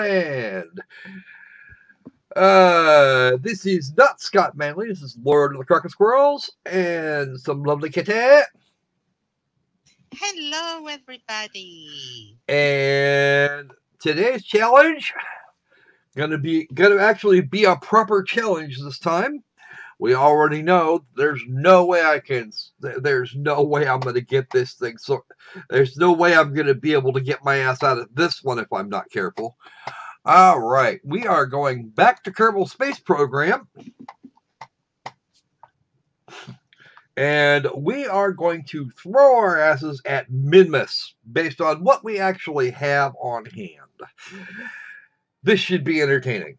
And this is not Scott Manley. This is Lord of the Crockett Squirrels and some lovely kitty. Hello, everybody. And today's challenge gonna actually be a proper challenge this time. We already know there's no way I'm gonna get this thing. So there's no way I'm gonna be able to get my ass out of this one if I'm not careful. All right, we are going back to Kerbal Space Program. And we are going to throw our asses at Minmus based on what we actually have on hand. This should be entertaining.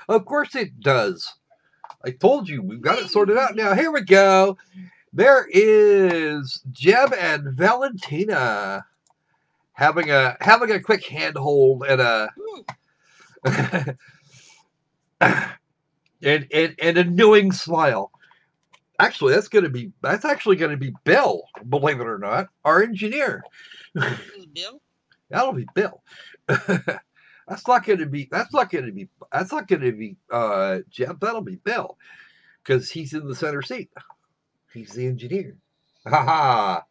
Of course it does. I told you, we've got it sorted out now. Here we go. There is Jeb and Valentina having a quick handhold and and a knowing smile. Actually, that's actually gonna be Bill, believe it or not, our engineer. Bill? That'll be Bill. That's not gonna be Jeff, that'll be Bill. Because he's in the center seat. He's the engineer. Ha ha.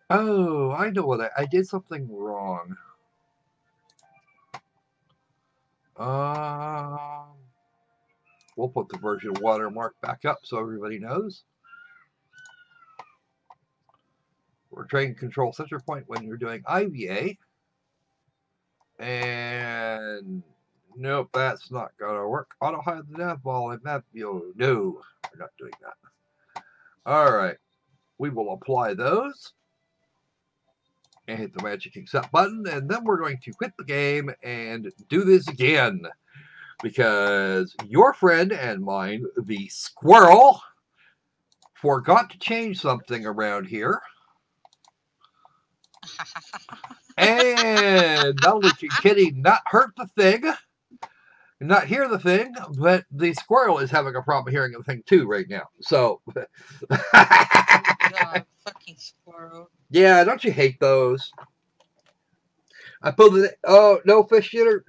Oh, I know what I did something wrong. We'll put the version watermark back up so everybody knows. We're trying to control center point when you're doing IVA. And nope, that's not gonna work. Auto hide the nav ball and map view. No, we're not doing that. Alright. We will apply those. And hit the magic accept button, and then we're going to quit the game and do this again. Because your friend and mine, the squirrel, forgot to change something around here. And not only can Kitty not hurt the thing, not hear the thing, but the squirrel is having a problem hearing the thing too right now. So, God, fucking squirrel. Yeah, don't you hate those? I pulled it. Oh, no fish dinner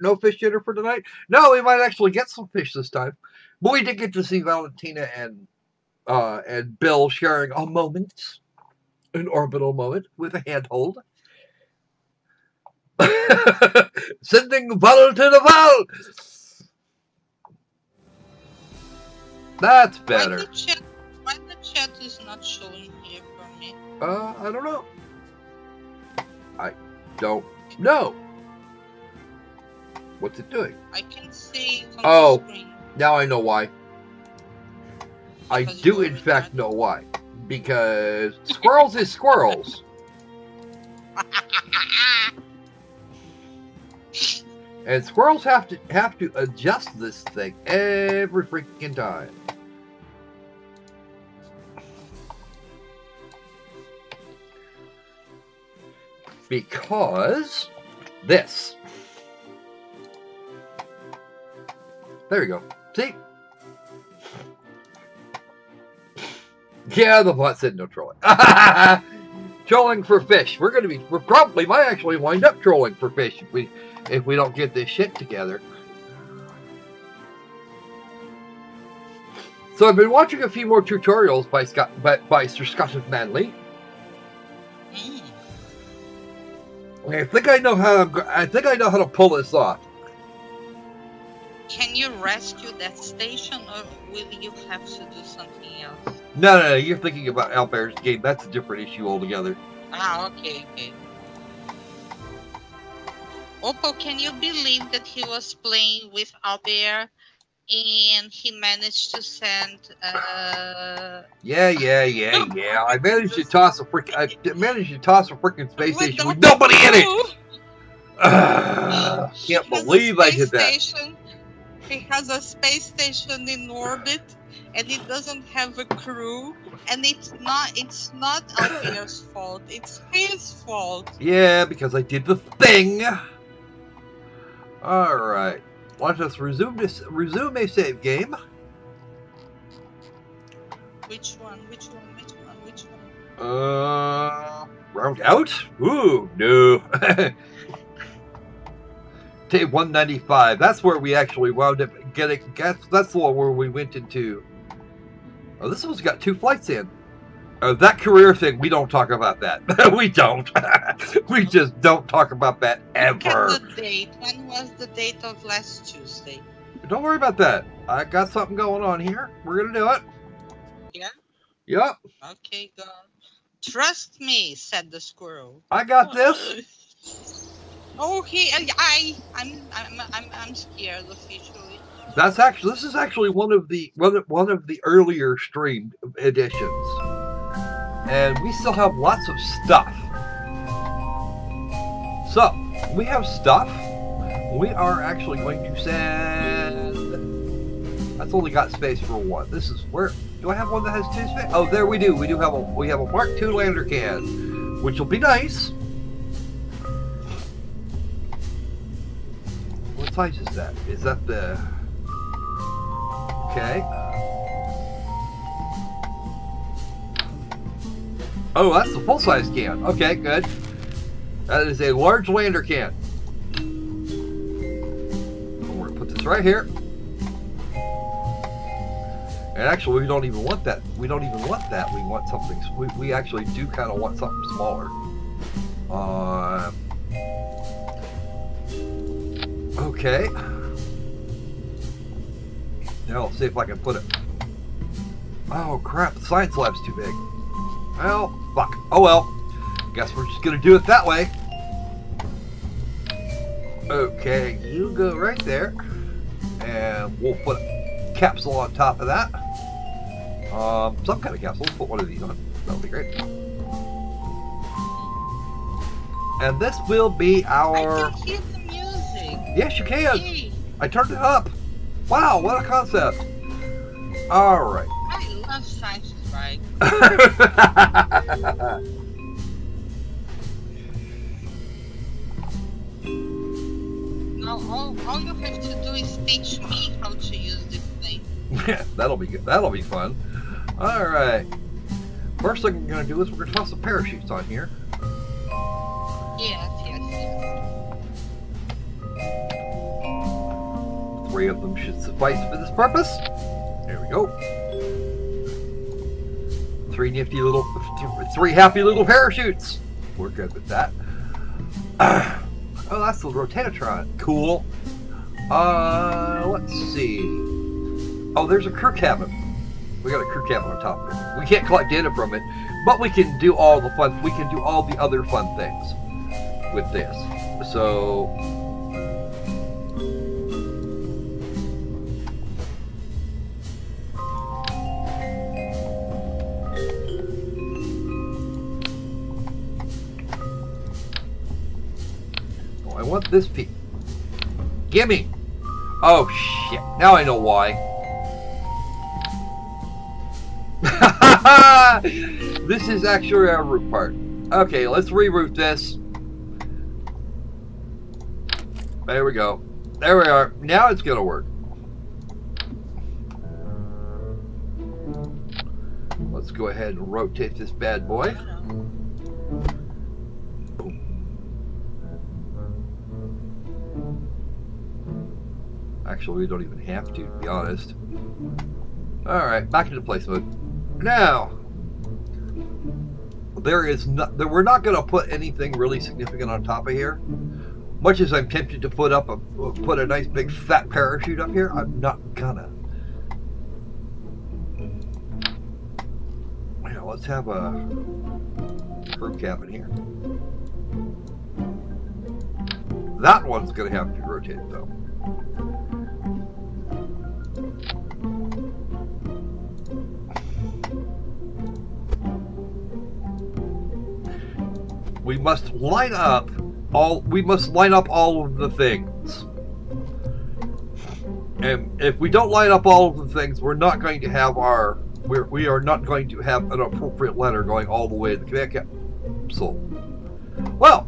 for tonight. No, we might actually get some fish this time. But we did get to see Valentina and Bill sharing a moment, an orbital moment with a handhold. Sending Val to the Val. That's better. Why the chat is not showing here for me? I don't know. I don't know. What's it doing? I can see it on the screen. Now I know why. I do in fact know why. Because squirrels is squirrels. And squirrels have to adjust this thing every freaking time. Because this. There you go. See? Yeah, the bot said no trolling. Trolling for fish. We're probably might actually wind up trolling for fish if we don't get this shit together. So I've been watching a few more tutorials by Sir Scott Manley. I think I know how to pull this off. Can you rescue that station, or will you have to do something else? No, you're thinking about Albert's game. That's a different issue altogether. Ah, okay. Oppo, can you believe that he was playing with Albert and he managed to send Yeah. I managed to toss a freaking space station with nobody in it. Can't believe I did that. He has a space station in orbit, and it doesn't have a crew, and it's not Albert's fault. It's his fault. Yeah, because I did the thing. All right. Let us resume a save game. Which one? Which one? Which one? Which one? Round out? Ooh, no. Day 195. That's where we actually wound up getting. That's the one where we went into. Oh, this one's got 2 flights in. That career thing, we don't talk about that. We don't. We just don't talk about that ever. Look at the date. When was the date of last Tuesday? Don't worry about that. I got something going on here. We're gonna do it. Yeah? Yep. Okay, go. Trust me, said the squirrel. I got this. Okay, I'm scared officially. This is actually one of the earlier streamed editions, and we still have lots of stuff. So we have stuff. We are actually going to send. That's only got space for 1. This is where. Do I have one that has 2 space? Oh, there we do. We have a Mark II lander can, which will be nice. What size is that? Is that the? Okay. Oh, that's the full-size can. Okay, good. That is a large lander can. We're gonna put this right here. And actually, we don't even want that. We don't even want that. We want something. We actually do kind of want something smaller. Okay. Now let's see if I can put it. Oh crap! The science lab's too big. Well, fuck. Oh well. Guess we're just gonna do it that way. Okay, you go right there, and we'll put a capsule on top of that. Some kind of capsule. We'll put one of these on. That'll be great. And this will be our. I can hear the music. Yes, you can. Yay. I turned it up. Wow, what a concept. All right. I love science, right? Now all you have to do is teach me how to use this thing. Yeah, that'll be good. That'll be fun. All right. First thing we're gonna do is we're gonna toss some parachutes on here. Yes. 3 of them should suffice for this purpose. There we go. 3 happy little parachutes. We're good with that. Oh, that's the Rotatotron. Cool. Let's see. Oh, there's a crew cabin. We got a crew cabin on top of it. We can't collect data from it, but we can do all the fun. We can do all the other fun things with this. So. I want this piece. Gimme! Oh shit, now I know why. This is actually our root part. Okay, let's reroute this. There we go. There we are. Now it's gonna work. Let's go ahead and rotate this bad boy. Actually, we don't even have to be honest. Alright, back into place mode. Now, we're not going to put anything really significant on top of here. Much as I'm tempted to put a nice big fat parachute up here, I'm not gonna. Now, let's have a crew cabin here. That one's going to have to be rotated though. We must line up all of the things. And if we don't line up all of the things, we're not going to have we are not going to have an appropriate letter going all the way to the command capsule. Well,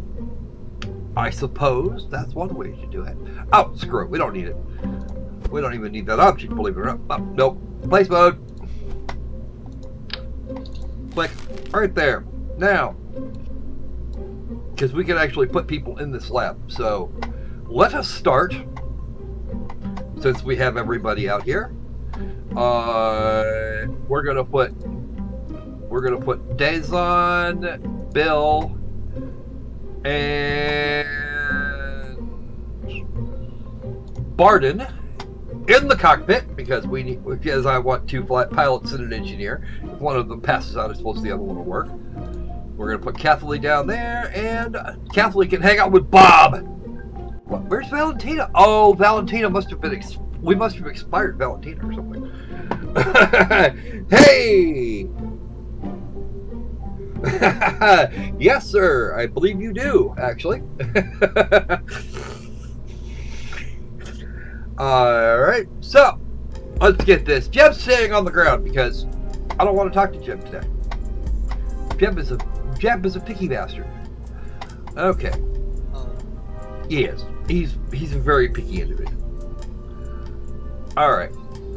I suppose that's one way to do it. Oh, screw it. We don't need it. We don't even need that object, believe it or not. Oh, nope. Place mode. Click. Right there. Now, because we can actually put people in this lab. So, let us start. Since we have everybody out here, we're gonna put Dazon, Bill, and Barden in the cockpit because I want 2 flight pilots and an engineer. If one of them passes out, I suppose the other one will work. We're gonna put Kathleen down there, and Kathleen can hang out with Bob. What? Where's Valentina? Oh, Valentina must have been. We must have expired Valentina or something. Hey. Yes, sir. I believe you do, actually. Alright, so let's get this. Jeb's sitting on the ground because I don't want to talk to Jeb today. Jeb is a picky bastard. Okay. He is. He's a very picky individual. Alright.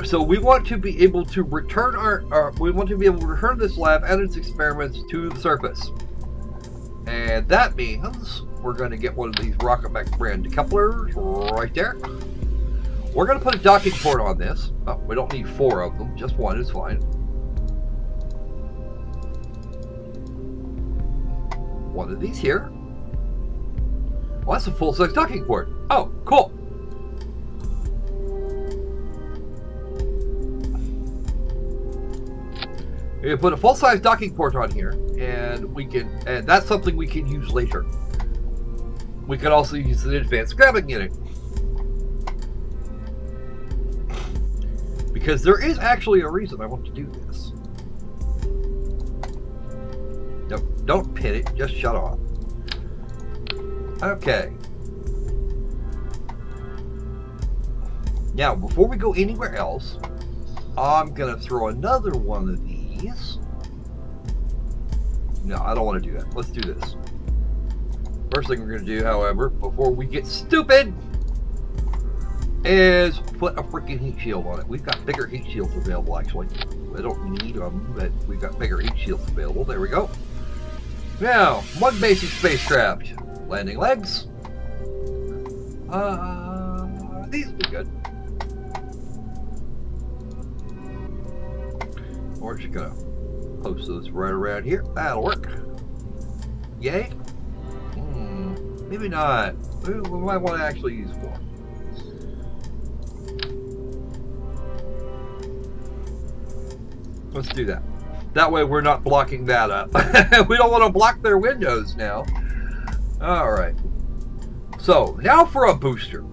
So we want to be able to return return this lab and its experiments to the surface. And that means we're going to get one of these Rocket brand decouplers right there. We're going to put a docking port on this. Oh, we don't need 4 of them, just 1 is fine. One of these here. Well, that's a full-size docking port. Oh, cool. We put a full-size docking port on here, and that's something we can use later. We could also use an advanced grabbing unit. Because there is actually a reason I want to do this. Nope, don't pin it, just shut off. Okay. Now, before we go anywhere else, I'm going to throw another one of these. No, I don't want to do that. Let's do this. First thing we're going to do, however, before we get stupid, is put a freaking heat shield on it. We've got bigger heat shields available, actually. I don't need them, but we've got bigger heat shields available. There we go. Now, 1 basic spacecraft. Landing legs. These will be good. We're just gonna post those right around here. That'll work. Yay? Maybe not. We might want to actually use 4. Let's do that. That way we're not blocking that up. We don't want to block their windows now. Alright. So, now for a booster.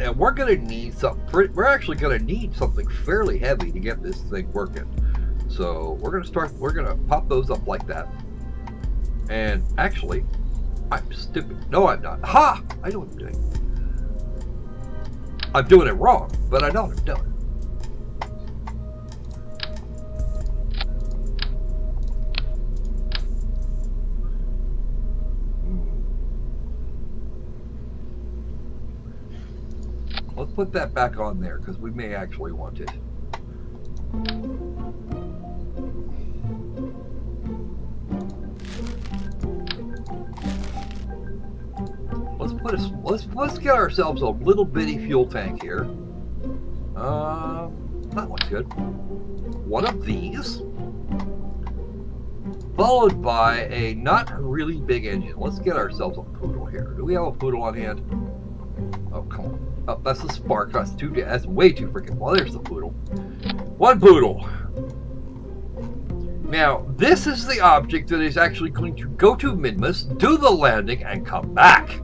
And we're going to need something. We're actually going to need something fairly heavy to get this thing working. So, we're going to pop those up like that. And actually, I'm stupid. No, I'm not. Ha! I know what I'm doing. I'm doing it wrong, but I know what I'm doing. Let's put that back on there, because we may actually want it. Let's get ourselves a little bitty fuel tank here. That looks good. One of these, followed by a not really big engine. Let's get ourselves a poodle here. Do we have a poodle on hand? Oh, come on. Oh, that's the spark. That's way too freaking well. There's the poodle. 1 poodle. Now, this is the object that is actually going to go to Minmus, do the landing, and come back.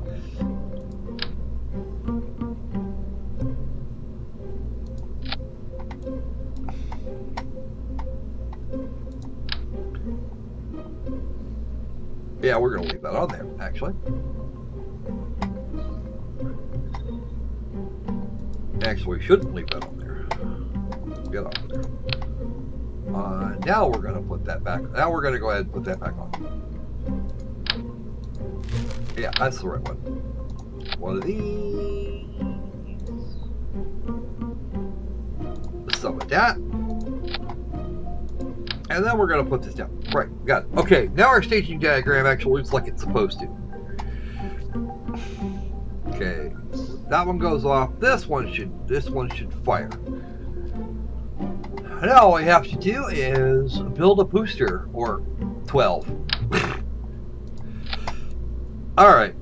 Yeah, we're going to leave that on there, actually. Actually, we shouldn't leave that on there. Get off there. Now we're going to put that back. Now we're going to go ahead and put that back on. Yeah, that's the right one. One of these. Some of that. And then we're going to put this down. Right, got it. Okay, now our staging diagram actually looks like it's supposed to. Okay, that one goes off. This one should fire. Now all we have to do is build a booster, or 12. Alright,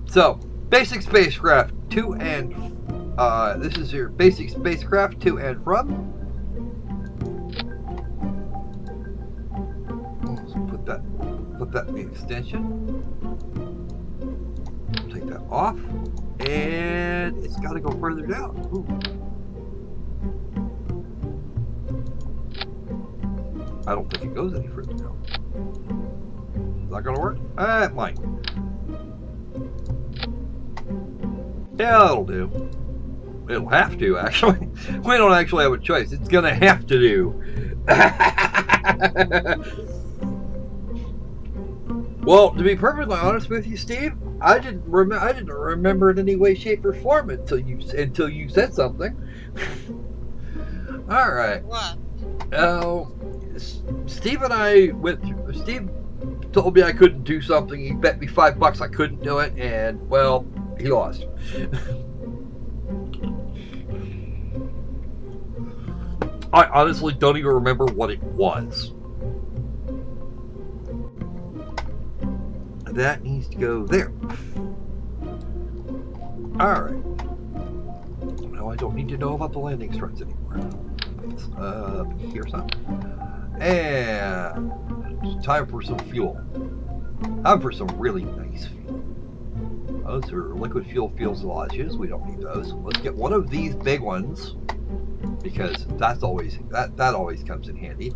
so basic spacecraft to and this is your basic spacecraft to and from. Put that in the extension. Take that off, and it's got to go further down. Ooh. I don't think it goes any further down. Is that gonna work? It might. Yeah, it'll do. It'll have to, actually. We don't actually have a choice. It's gonna have to do. Well, to be perfectly honest with you, Steve, I didn't remember in any way, shape, or form until you said something. All right. What? Steve and I went through. Steve told me I couldn't do something. He bet me $5 I couldn't do it, and well, he lost. I honestly don't even remember what it was. That needs to go there. Alright. No, I don't need to know about the landing struts anymore. Here's something. And it's time for some fuel. Time for some really nice fuel. Those are liquid fuel fuselages. We don't need those. Let's get one of these big ones, because that's always that always comes in handy.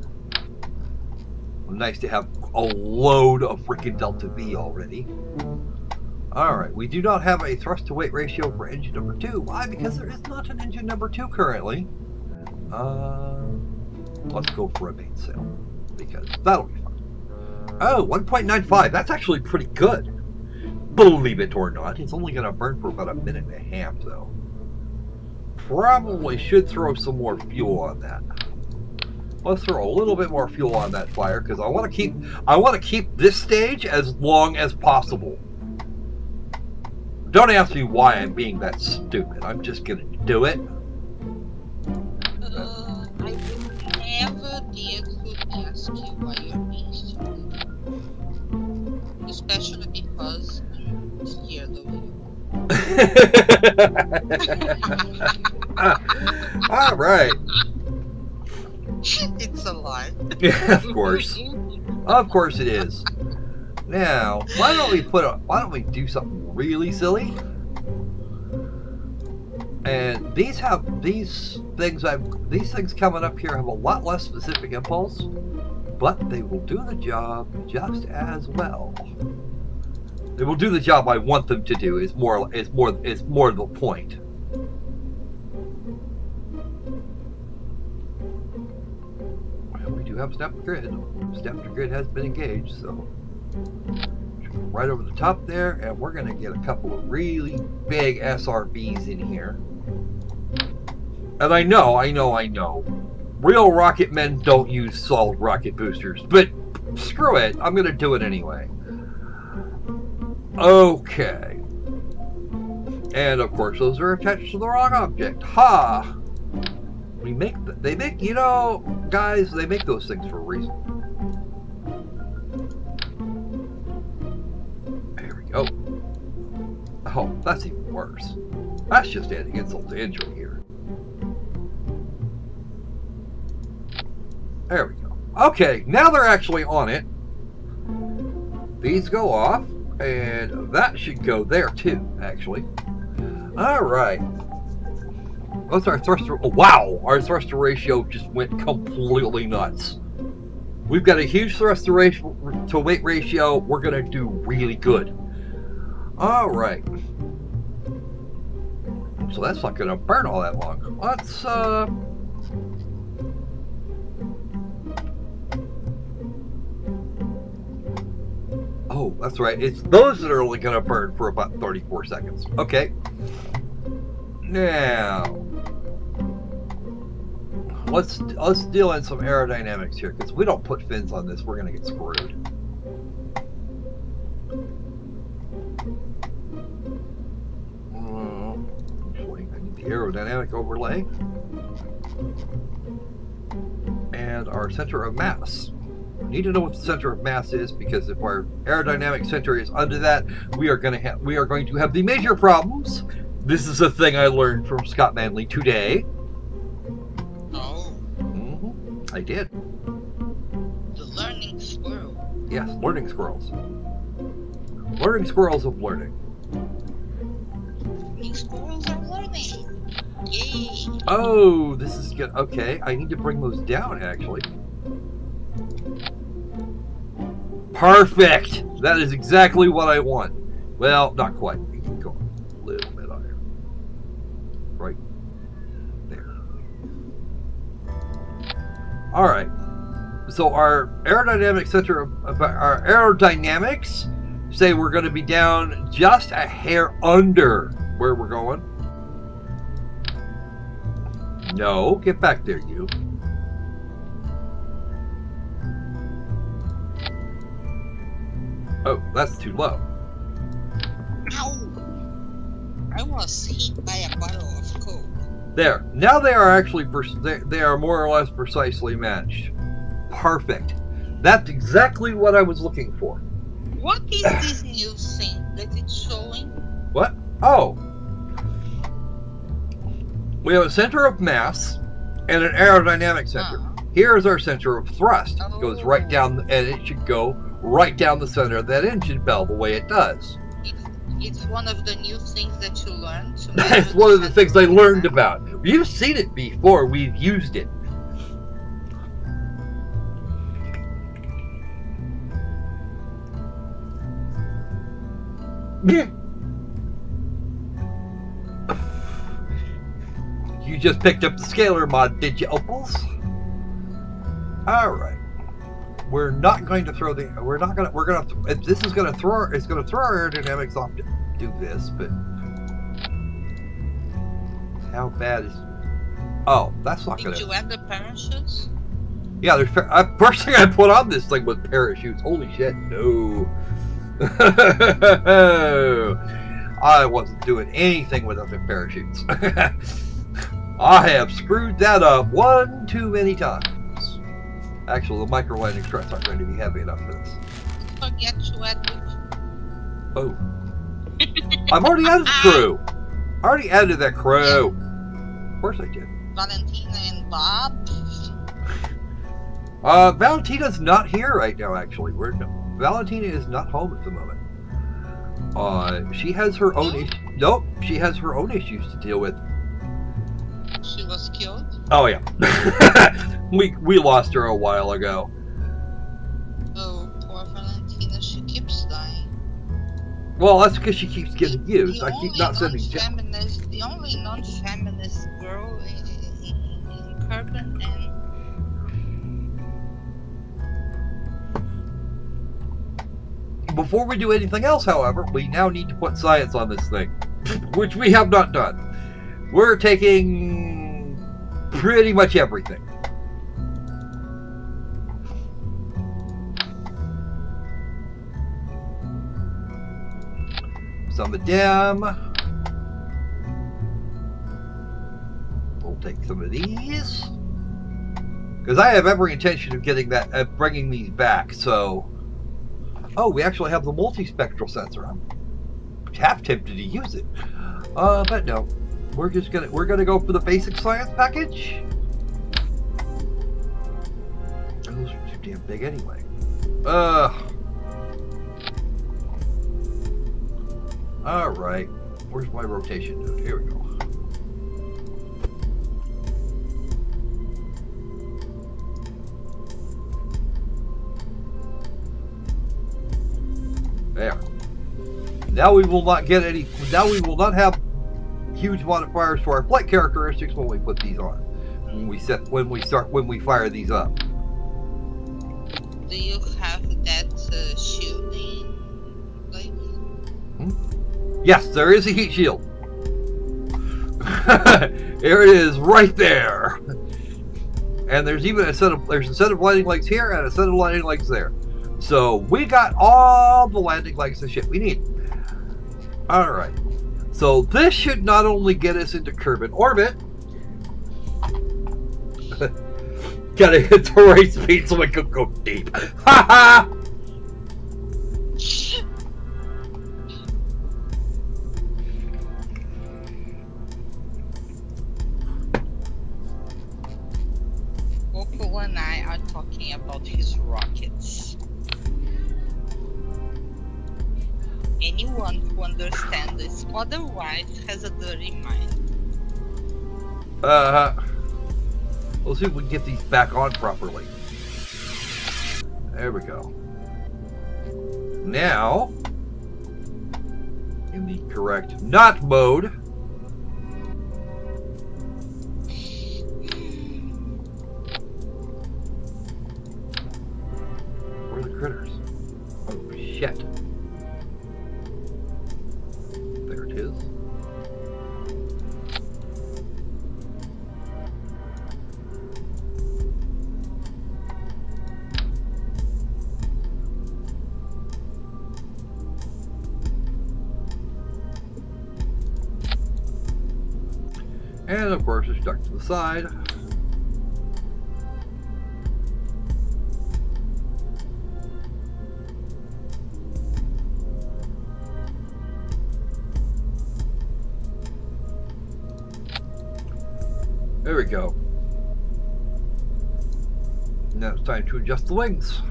Nice to have a load of freaking Delta V already. Alright, we do not have a thrust to weight ratio for engine number 2. Why? Because there is not an engine number 2 currently. Let's go for a mainsail, because that'll be fun. Oh, 1.95. That's actually pretty good. Believe it or not, it's only going to burn for about a minute and a half, though. Probably should throw some more fuel on that. Let's throw a little bit more fuel on that fire, because I want to keep this stage as long as possible. Don't ask me why I'm being that stupid. I'm just gonna do it. I would never dare to ask you why you're being stupid, especially because I'm scared of you. All right. It's a lie. Yeah, of course. Of course it is. Now, why don't we do something really silly? And these things coming up here have a lot less specific impulse, but they will do the job just as well. They will do the job I want them to do. Is more the point. We do have Snap to Grid. Snap to Grid has been engaged, so right over the top there, and we're going to get a couple of really big SRBs in here. And I know, real rocket men don't use solid rocket boosters, but screw it, I'm going to do it anyway. Okay. And of course, those are attached to the wrong object. Ha! You know, guys, they make those things for a reason. There we go. Oh, that's even worse. That's just adding insult to injury here. There we go. Okay, now they're actually on it. These go off, and that should go there too, actually. Alright. What's our thruster? Oh, wow! Our thruster ratio just went completely nuts. We've got a huge thruster to weight ratio. We're going to do really good. Alright. So that's not going to burn all that long. Let's, oh, that's right. It's those that are only going to burn for about 34 seconds. Okay. Now, let's deal in some aerodynamics here, because if we don't put fins on this, we're gonna get screwed. Actually, I need the aerodynamic overlay and our center of mass. We need to know what the center of mass is, because if our aerodynamic center is under that, we are going to have the major problems. This is a thing I learned from Scott Manley today. Oh. I did. The learning squirrel. Yes, learning squirrels. Learning squirrels of learning. These squirrels are learning. Yay. Oh, this is good. Okay, I need to bring those down, actually. Perfect! That is exactly what I want. Well, not quite. You can go a little bit higher. Right there. Alright. So our aerodynamic center of our aerodynamics say we're going to be down just a hair under where we're going. No, get back there, you. Oh, that's too low. Ow! I was hit by a bottle of Coke. There. Now they are actually they are more or less precisely matched. Perfect. That's exactly what I was looking for. What is this new thing that it's showing? What? Oh. We have a center of mass and an aerodynamic center. Here is our center of thrust. It goes right down, and it should go right down the center of that engine bell the way it does. It's one of the new things that you learned. It's one of the things I learned about. You've seen it before. We've used it. You just picked up the scalar mod, did you, Opals? All right. We're not going to throw the. This is going to throw. It's going to throw our aerodynamics off to do this, but how bad is? Oh, that's not going to. Did you add the parachutes? Yeah, there's. First thing I put on this thing was parachutes. Holy shit! No. I wasn't doing anything without the parachutes. I have screwed that up one too many times. Actually, the micro landing struts aren't going to be heavy enough for this. Forget to add the... Oh. I've already added the crew. I already added that crew. Of course I did. Valentina and Bob? Valentina's not here right now, actually. Valentina is not home at the moment. She has her own issues. Nope, she has her own issues to deal with. She was killed? Oh, yeah. we lost her a while ago. Oh, poor Valentina. She keeps dying. Well, that's because she keeps getting used. I keep not sending... The only non-feminist girl in Carbon and... Before we do anything else, however, we now need to put science on this thing, which we have not done. We're taking pretty much everything. Some of them. We'll take some of these. Because I have every intention of getting that, bringing these back, so... Oh, we actually have the multispectral sensor. I'm half tempted to use it. But no. We're gonna go for the basic science package. Those are too damn big anyway. Alright. Where's my rotation node? Here we go. There. Now we will not get any. Now we will not have huge modifiers to our flight characteristics when we put these on. When we fire these up. Do you have that shielding place? Yes, there is a heat shield. There it is, right there. And there's even a set of landing legs here and a set of landing legs there. So we got all the landing legs and shit we need. All right. So this should not only get us into Kerbin orbit. Gotta hit the right speed so I can go deep. Ha ha! Goku and I are talking about his rockets. Anyone who understands this otherwise has a dirty mind. Let's see if we can get these back on properly. There we go. Now, in the correct not mode. Where are the critters? Oh, shit. There it is. And of course, it's stuck to the side. There we go. Now it's time to adjust the wings.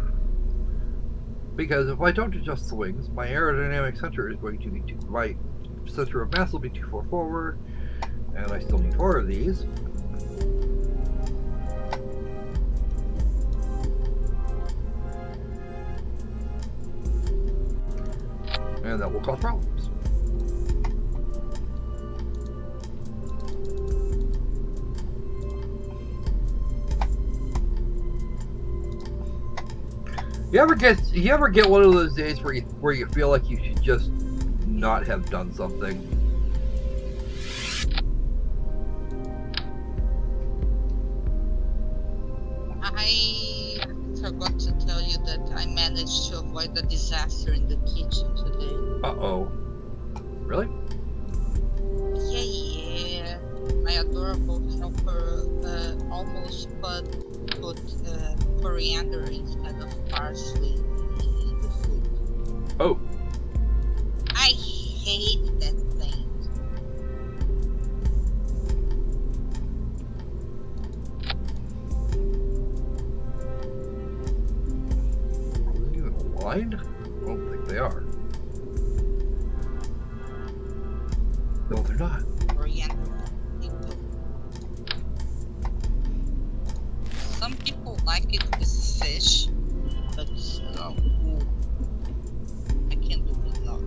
Because if I don't adjust the wings, my aerodynamic center is going to be my center of mass will be too far forward. And I still need 4 of these. And that will cause problems. You ever get one of those days where you feel like you should just not have done something? I forgot to tell you that I managed to avoid a disaster in the kitchen today. Uh-oh. Really? Yeah. My adorable helper almost put coriander instead of parsley in the food. Oh. I hate that thing. Are they even aligned? I don't think they are. No, they're not. Coriander. Some people like it with fish, but I can't do it without.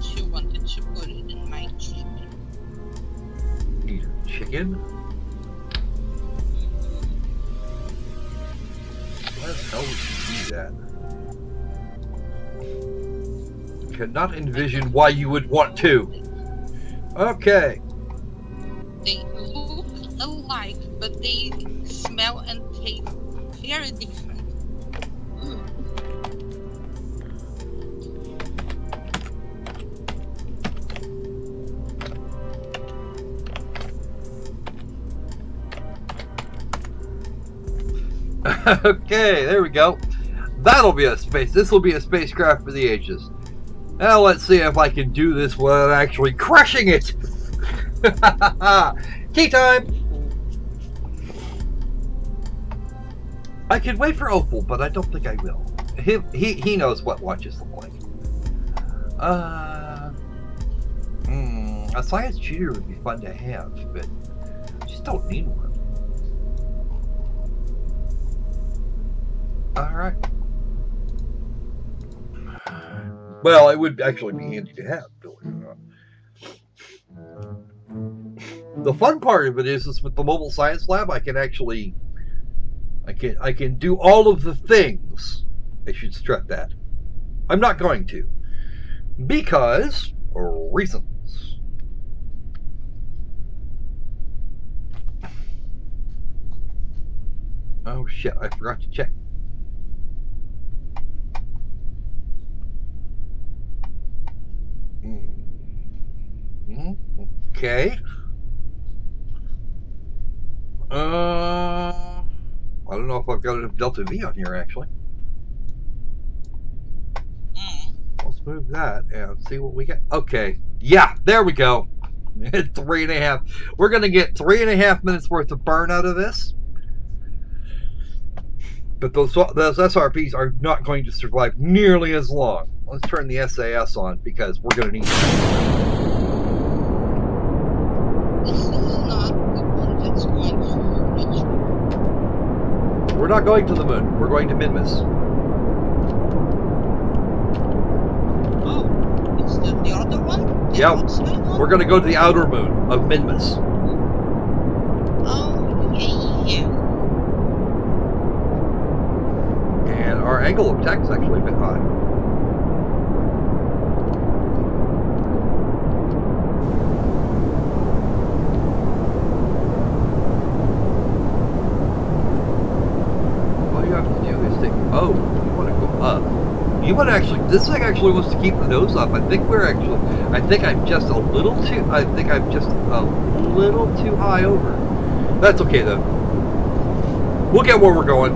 She wanted to put it in my chicken. Eat chicken? Why the hell would you do that? Cannot envision why you would want to. Okay. They look alike, but they smell and taste very different. Okay, there we go. That'll be a space. This will be a spacecraft for the ages. Now let's see if I can do this without actually crushing it. Tea time. I could wait for Opal, but I don't think I will. He knows what watches look like. A science tutor would be fun to have, but I just don't need one. Alright. Well, it would actually be handy to have, believe it or not. The fun part of it is with the mobile science lab, I can actually I can do all of the things. I should stress that. I'm not going to. Because reasons. Oh shit, I forgot to check. Okay. I don't know if I've got enough Delta V on here actually. Let's move that and see what we get. Okay. Yeah, there we go. 3.5. We're going to get 3.5 minutes worth of burn out of this. But those SRPs are not going to survive nearly as long. Let's turn the SAS on because we're going to need it. This is not the one that's going to reach. We're not going to the moon. We're going to Minmus. Oh, it's the other one? Yeah, we're going to go to the outer moon of Minmus. Oh, yeah. And our angle of attack is actually a bit high. All you have to do is think, oh, you want to go up. You want to actually, this thing actually wants to keep the nose up. I think I'm just a little too high over. That's okay though. We'll get where we're going.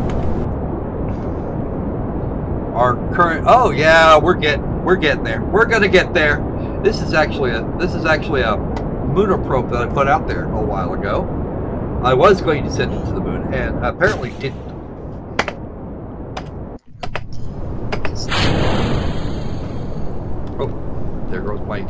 Our current, oh yeah, we're getting there. We're gonna get there. This is actually a lunar probe that I put out there a while ago. I was going to send it to the moon and apparently didn't. Oh, there goes my.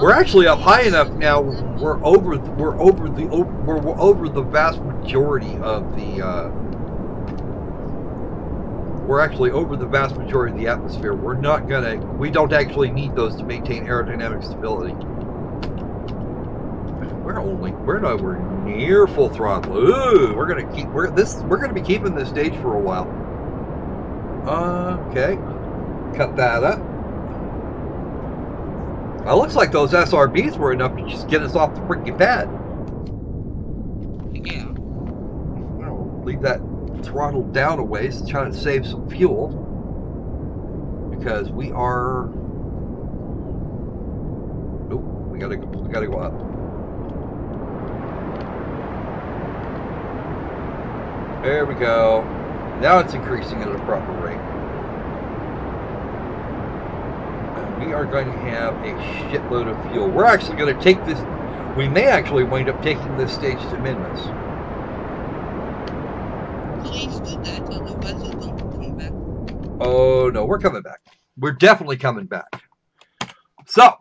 We're actually up high enough now. We're over the vast majority of the. We're actually over the vast majority of the atmosphere. We don't actually need those to maintain aerodynamic stability. We're nowhere near full throttle. Ooh, we're gonna be keeping this stage for a while. Okay, cut that up. It looks like those SRBs were enough to just get us off the freaking pad. Yeah. I'll leave that throttled down a ways, trying to save some fuel because we are. Nope, we gotta go up. There we go. Now it's increasing at a proper rate. And we are going to have a shitload of fuel. We're actually going to take this. We may actually wind up taking this stage to Minmus. Please do that, otherwise you don't come back. Oh no, we're coming back. We're definitely coming back. So,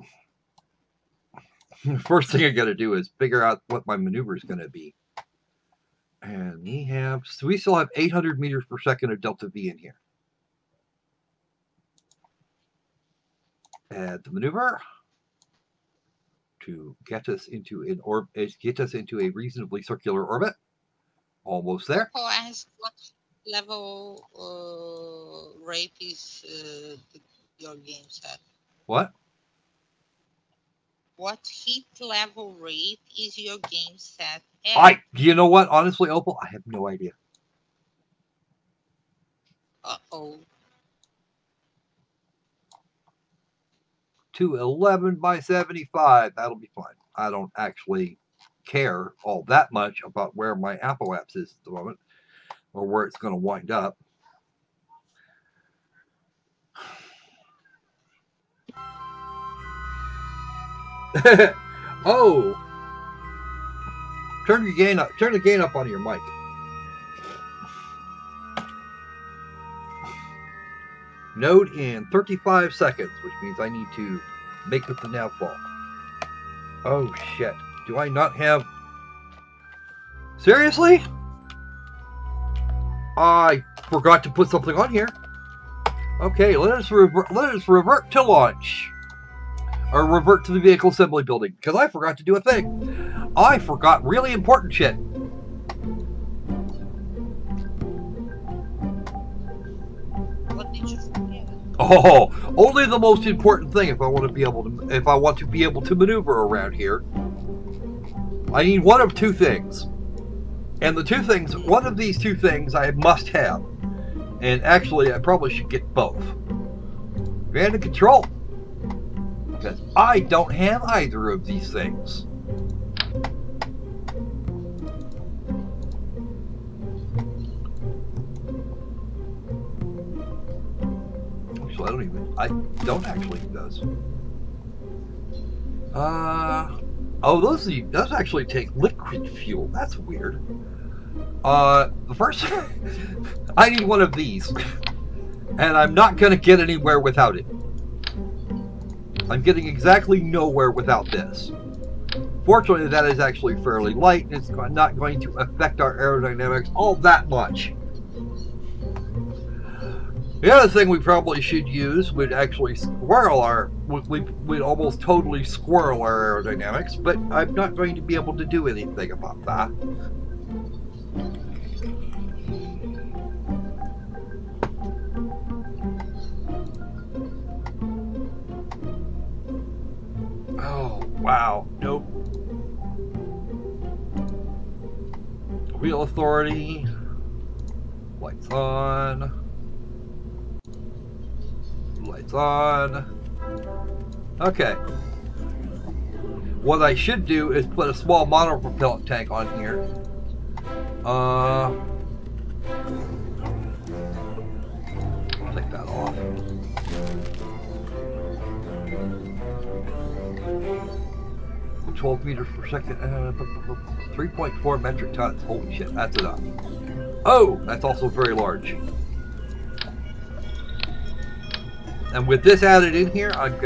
the first thing I got to do is figure out what my maneuver is going to be. And we still have 800 meters per second of Delta V in here. Add the maneuver to get us into a reasonably circular orbit. Almost there. Oh, ask what level rate is your game set? What? What heat level rate is your game set at? You know what? Honestly, Opal, I have no idea. Uh-oh. 211 by 75. That'll be fine. I don't actually care all that much about where my apoapse is at the moment or where it's going to wind up. Oh, turn the gain up on your mic. Node in 35 seconds, which means I need to make with the nav ball. Oh shit. Do I not have... Seriously? I forgot to put something on here. Okay, let us revert to launch. Or revert to the vehicle assembly building, because I forgot to do a thing. I forgot really important shit. What did you forget? Oh, only the most important thing if I want to be able to maneuver around here. I need one of two things. And the two things, one of these two things I must have. And actually, I probably should get both. Command and control. Because I don't have either of these things. Actually, I don't actually do those. Oh, those actually take liquid fuel. That's weird. The first, I need one of these, and I'm not going to get anywhere without it. I'm getting exactly nowhere without this. Fortunately, that is actually fairly light, and it's not going to affect our aerodynamics all that much. The other thing we probably should use would actually squirrel our, we'd almost totally squirrel our aerodynamics, but I'm not going to be able to do anything about that. Oh, wow, nope. Wheel authority, lights on. Lights on. Okay. What I should do is put a small monopropellant tank on here. I'll take that off. – 12 meters per second. 3.4 metric tons. Holy shit, that's enough. Oh, that's also very large. And with this added in here, I have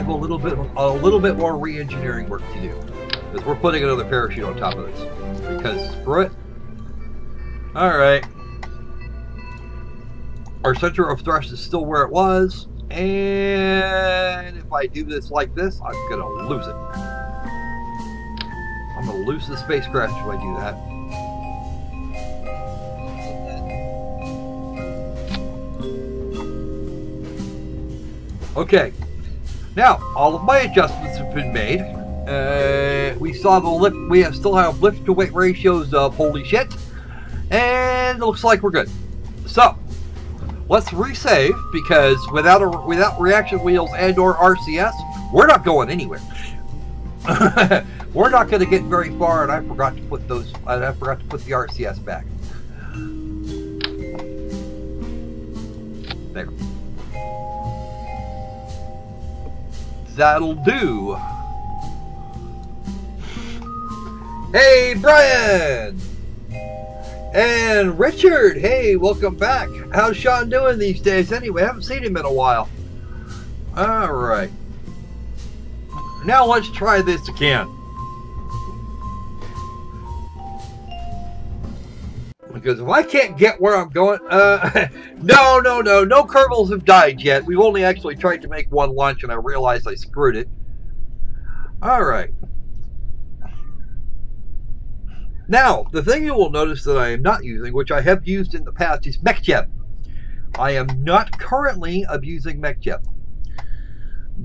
a little bit more re-engineering work to do. Because we're putting another parachute on top of this. Because screw it. Alright. Our center of thrust is still where it was. And if I do this like this, I'm gonna lose it. I'm gonna lose the spacecraft if I do that. Okay, now all of my adjustments have been made. We saw the lift. We still have lift to weight ratios of holy shit, and it looks like we're good. So let's resave, because without reaction wheels and/or RCS, we're not going anywhere. We're not going to get very far, and I forgot to put those. I forgot to put the RCS back. There. That'll do. Hey, Brian! And Richard, hey, welcome back. How's Sean doing these days anyway? I haven't seen him in a while. Alright. Now let's try this again. Because if I can't get where I'm going, no Kerbals have died yet. We've only actually tried to make one launch, and I realized I screwed it. Alright. Now, the thing you will notice that I am not using, which I have used in the past, is MechJeb. I am not currently abusing MechJeb.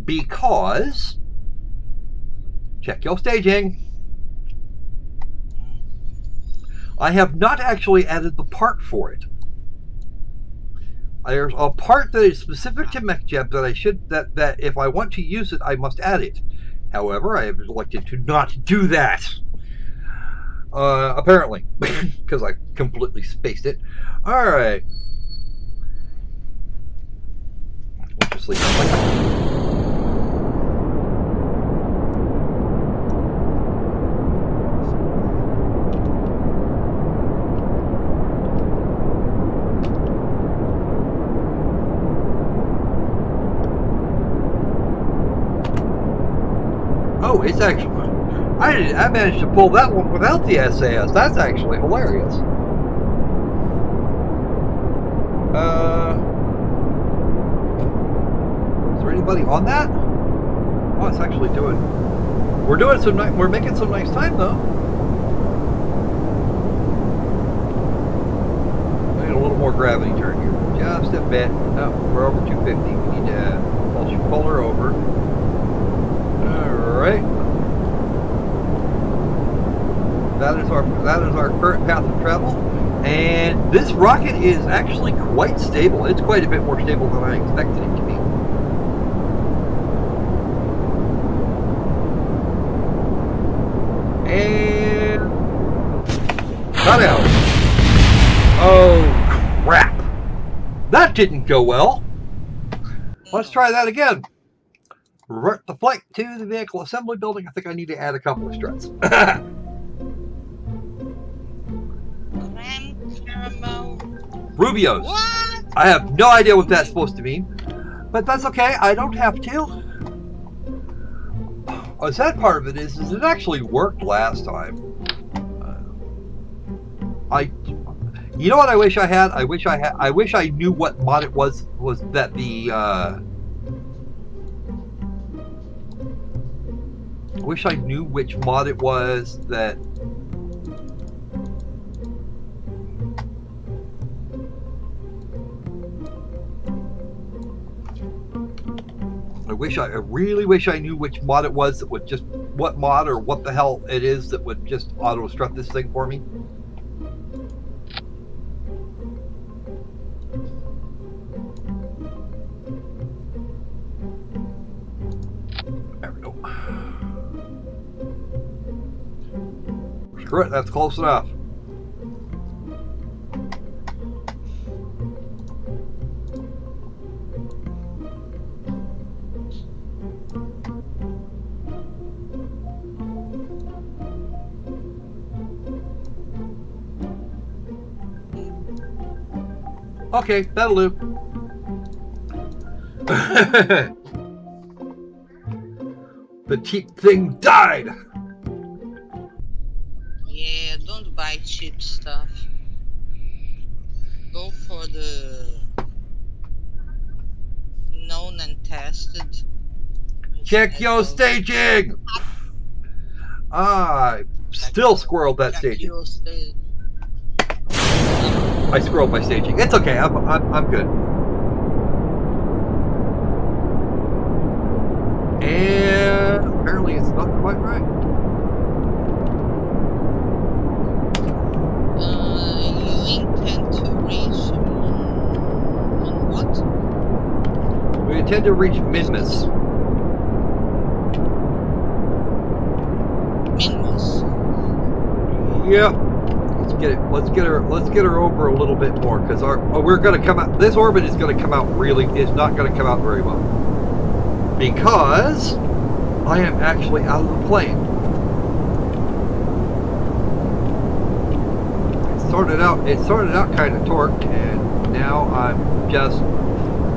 Because, check your staging. I have not actually added the part for it. There's a part that is specific to MechJeb that if I want to use it, I must add it. However, I have elected to not do that. Apparently, because I completely spaced it. All right. Let's just leave it like that. Oh, it's actually, I managed to pull that one without the SAS. That's actually hilarious. Is there anybody on that? Oh, it's actually doing. We're making some nice time though. I need a little more gravity turn here, just a bit. Oh, we're over 250. We need to pull her over. All right. right. That is our current path of travel. And this rocket is actually quite stable. It's quite a bit more stable than I expected it to be. And cut out. Oh crap. That didn't go well. Let's try that again. Revert the flight to the vehicle assembly building. I think I need to add a couple of struts. Caramel. Rubios. What? I have no idea what that's supposed to mean, but that's okay. I don't have to. Oh, sad part of it is it actually worked last time. You know what I wish I had? I wish I knew what mod it was that the I wish I knew which mod it was that I really wish I knew which mod it was that would just what mod or what the hell it is that would just auto strut this thing for me. There we go. Screw it, that's close enough. Okay, that'll do. The cheap thing died. Yeah, don't buy cheap stuff. Go for the known and tested. Check your staging. I still squirreled that staging. I squirreled my staging. It's okay. I'm good. And apparently it's not quite right. You intend to reach on what? We intend to reach Minmus. Minmus. Yep. Let's get her over a little bit more because we're going to come out. This orbit is going to come out is not going to come out very well because I am actually out of the plane. It started out kind of torqued, and now I'm just.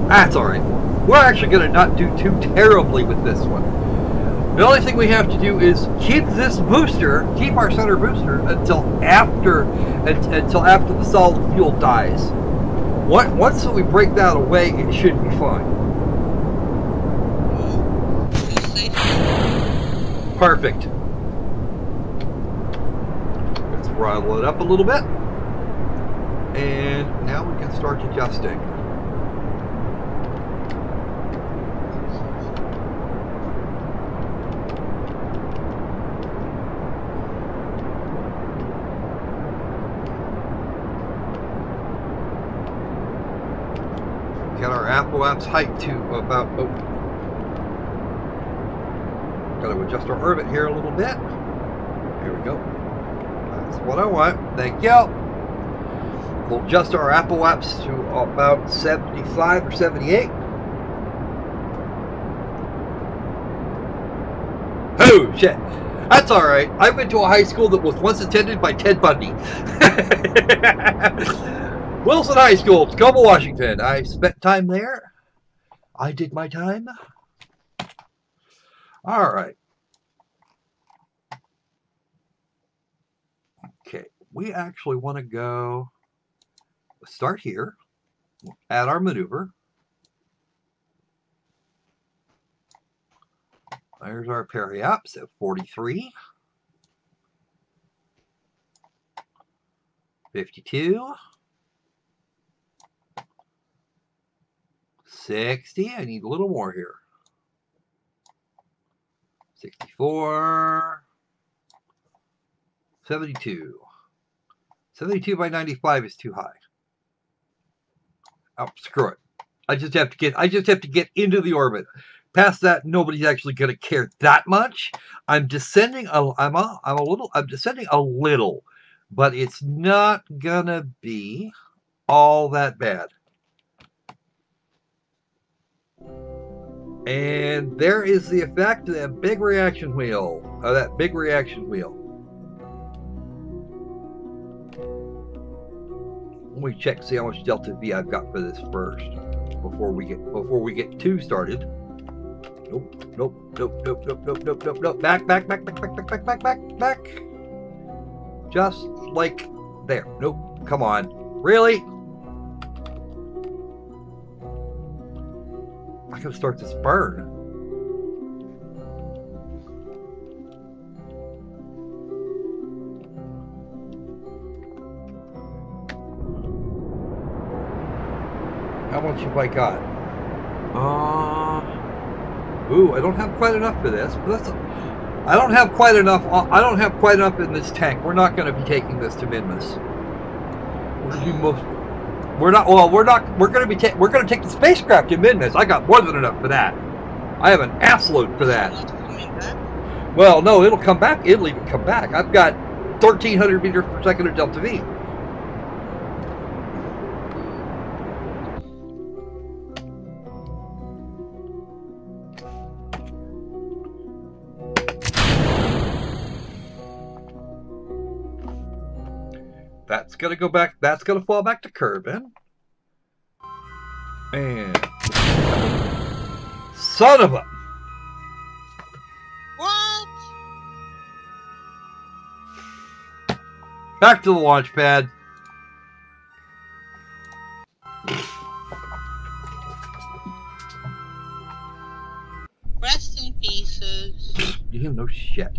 That's all right. We're actually going to not do too terribly with this one. The only thing we have to do is keep our center booster until after the solid fuel dies. Once we break that away, it should be fine. Perfect. Let's throttle it up a little bit, and now we can start adjusting. Get our Apple-Apps height to about, got to adjust our orbit here a little bit. Here we go. That's what I want. Thank you. We'll adjust our Apple-Apps to about 75 or 78. Oh, shit. That's all right. I went to a high school that was once attended by Ted Bundy. Wilson High School, Tacoma, Washington. I spent time there. I did my time. All right. Okay. We actually want to go start here. Add our maneuver. There's our periaps at 43. 52. 60. I need a little more here. 64. 72. 72 by 95 is too high. Oh, screw it. I just have to get into the orbit. Past that, nobody's actually going to care that much. I'm descending. I'm descending a little, but it's not gonna be all that bad. And there is the effect of that big reaction wheel. Let me check, see how much delta V I've got for this first before we get too started. Nope. Back. Just like there. Nope. Come on. Really? I gotta start this burn. How much have I got? Ooh, I don't have quite enough for this, but I don't have quite enough in this tank. We're not going to be taking this to Minmus. We're going to take the spacecraft to Minmus. I got more than enough for that. I have an assload for that. Well, no, it'll come back. It'll even come back. I've got 1,300 meters per second of delta V. That's gonna go back. That's gonna fall back to Kerbin. And son of a. What? Back to the launch pad. Rest in pieces. You know shit.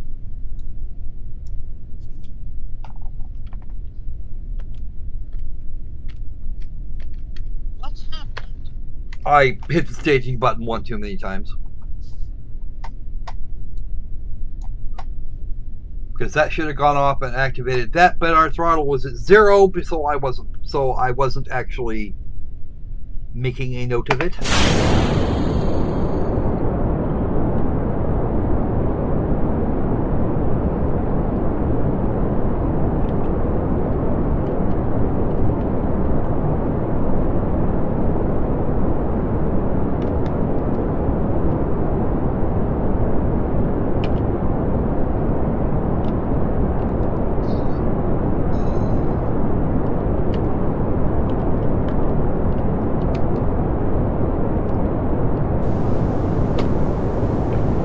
What's happened? I hit the staging button one too many times. Because that should have gone off and activated that, but our throttle was at 0, so I wasn't actually making a note of it.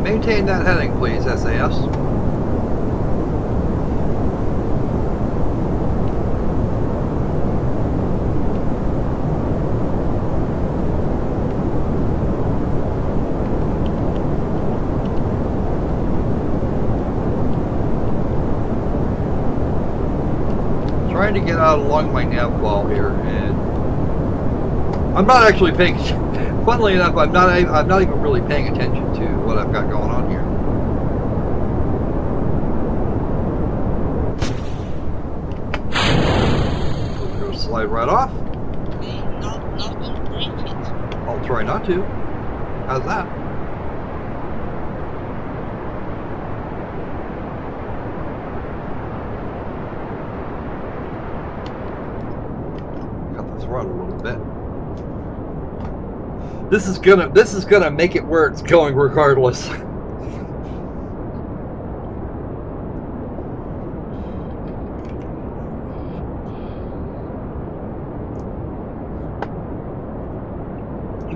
Maintain that heading, please, SAS. Trying to get out along my nav ball here, and I'm not actually paying. Funnily enough, I'm not even really paying attention to what I've got going on here. So we're gonna slide right off. Not gonna break it. I'll try not to. How's that? Cut the throttle a little bit. This is gonna make it where it's going regardless.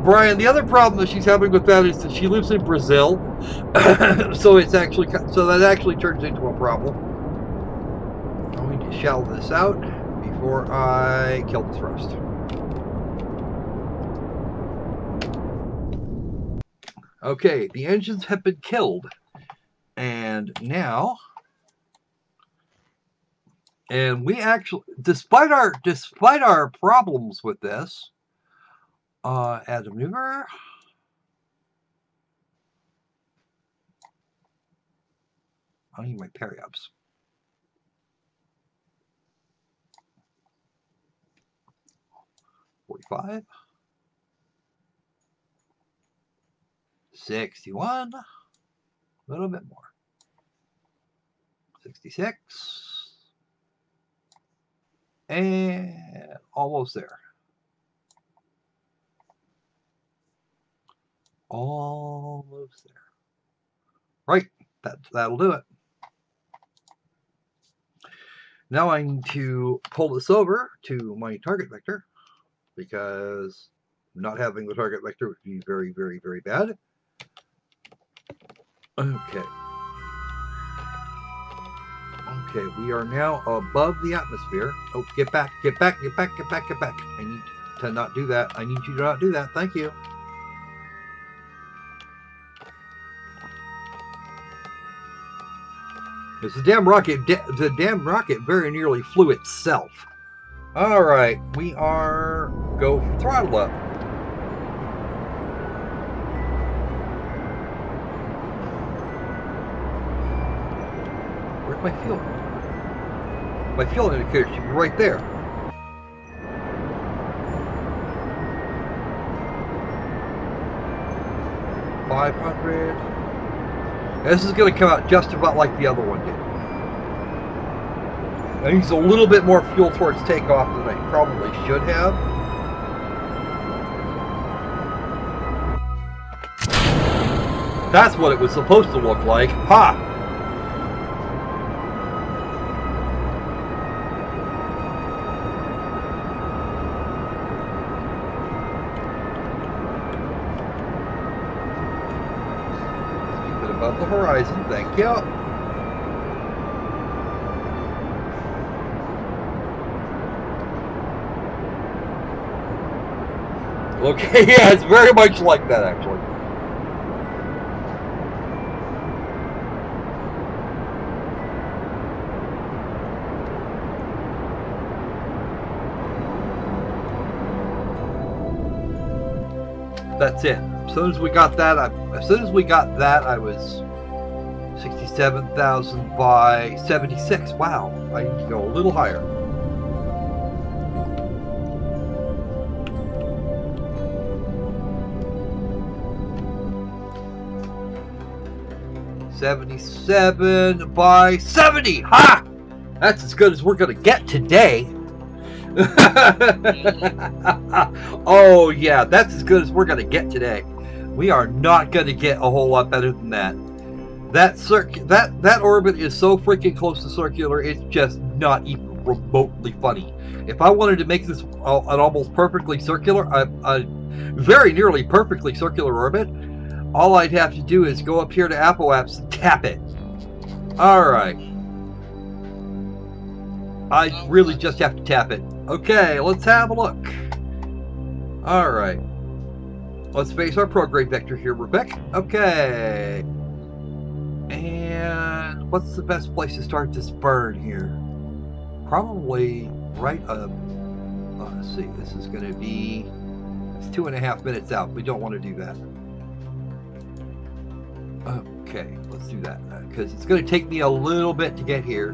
Brian, the other problem that she's having with that is that she lives in Brazil, so that actually turns into a problem. I'm going to shallow this out before I kill the thrust. Okay, the engines have been killed, and now, we actually, despite our problems with this, add a maneuver. I need my periups. $45. 61. A little bit more. 66. And almost there. Almost there. Right. That'll do it. Now I need to pull this over to my target vector, because not having the target vector would be very, very, very bad. Okay. Okay, we are now above the atmosphere. Oh, get back, get back, get back, get back, get back. I need to not do that. I need you to not do that. Thank you. It's the damn rocket. The damn rocket very nearly flew itself. All right, we are go throttle up. Where's my fuel? My fuel indicator should be right there. $500. This is going to come out just about like the other one did. I use a little bit more fuel towards takeoff than I probably should have. That's what it was supposed to look like. Ha! Keep it above the horizon. Thank you. Okay, yeah, it's very much like that, actually. That's it. As soon as we got that, I was 67,000 by 76. Wow, I need to go a little higher. $77 by 70. Ha! That's as good as we're gonna get today. Oh yeah, that's as good as we're gonna get today. We are not gonna get a whole lot better than that. That orbit is so freaking close to circular, it's just not even remotely funny. If I wanted to make this an almost perfectly circular, a very nearly perfectly circular orbit, all I'd have to do is go up here to Apple Apps and tap it. Alright. I really just have to tap it. Okay, let's have a look. Alright. Let's face our prograde vector here, Rebecca. Okay. And what's the best place to start this burn here? Probably right up. Let's see, this is going to be... It's 2.5 minutes out. We don't want to do that. Okay, let's do that, because it's going to take me a little bit to get here.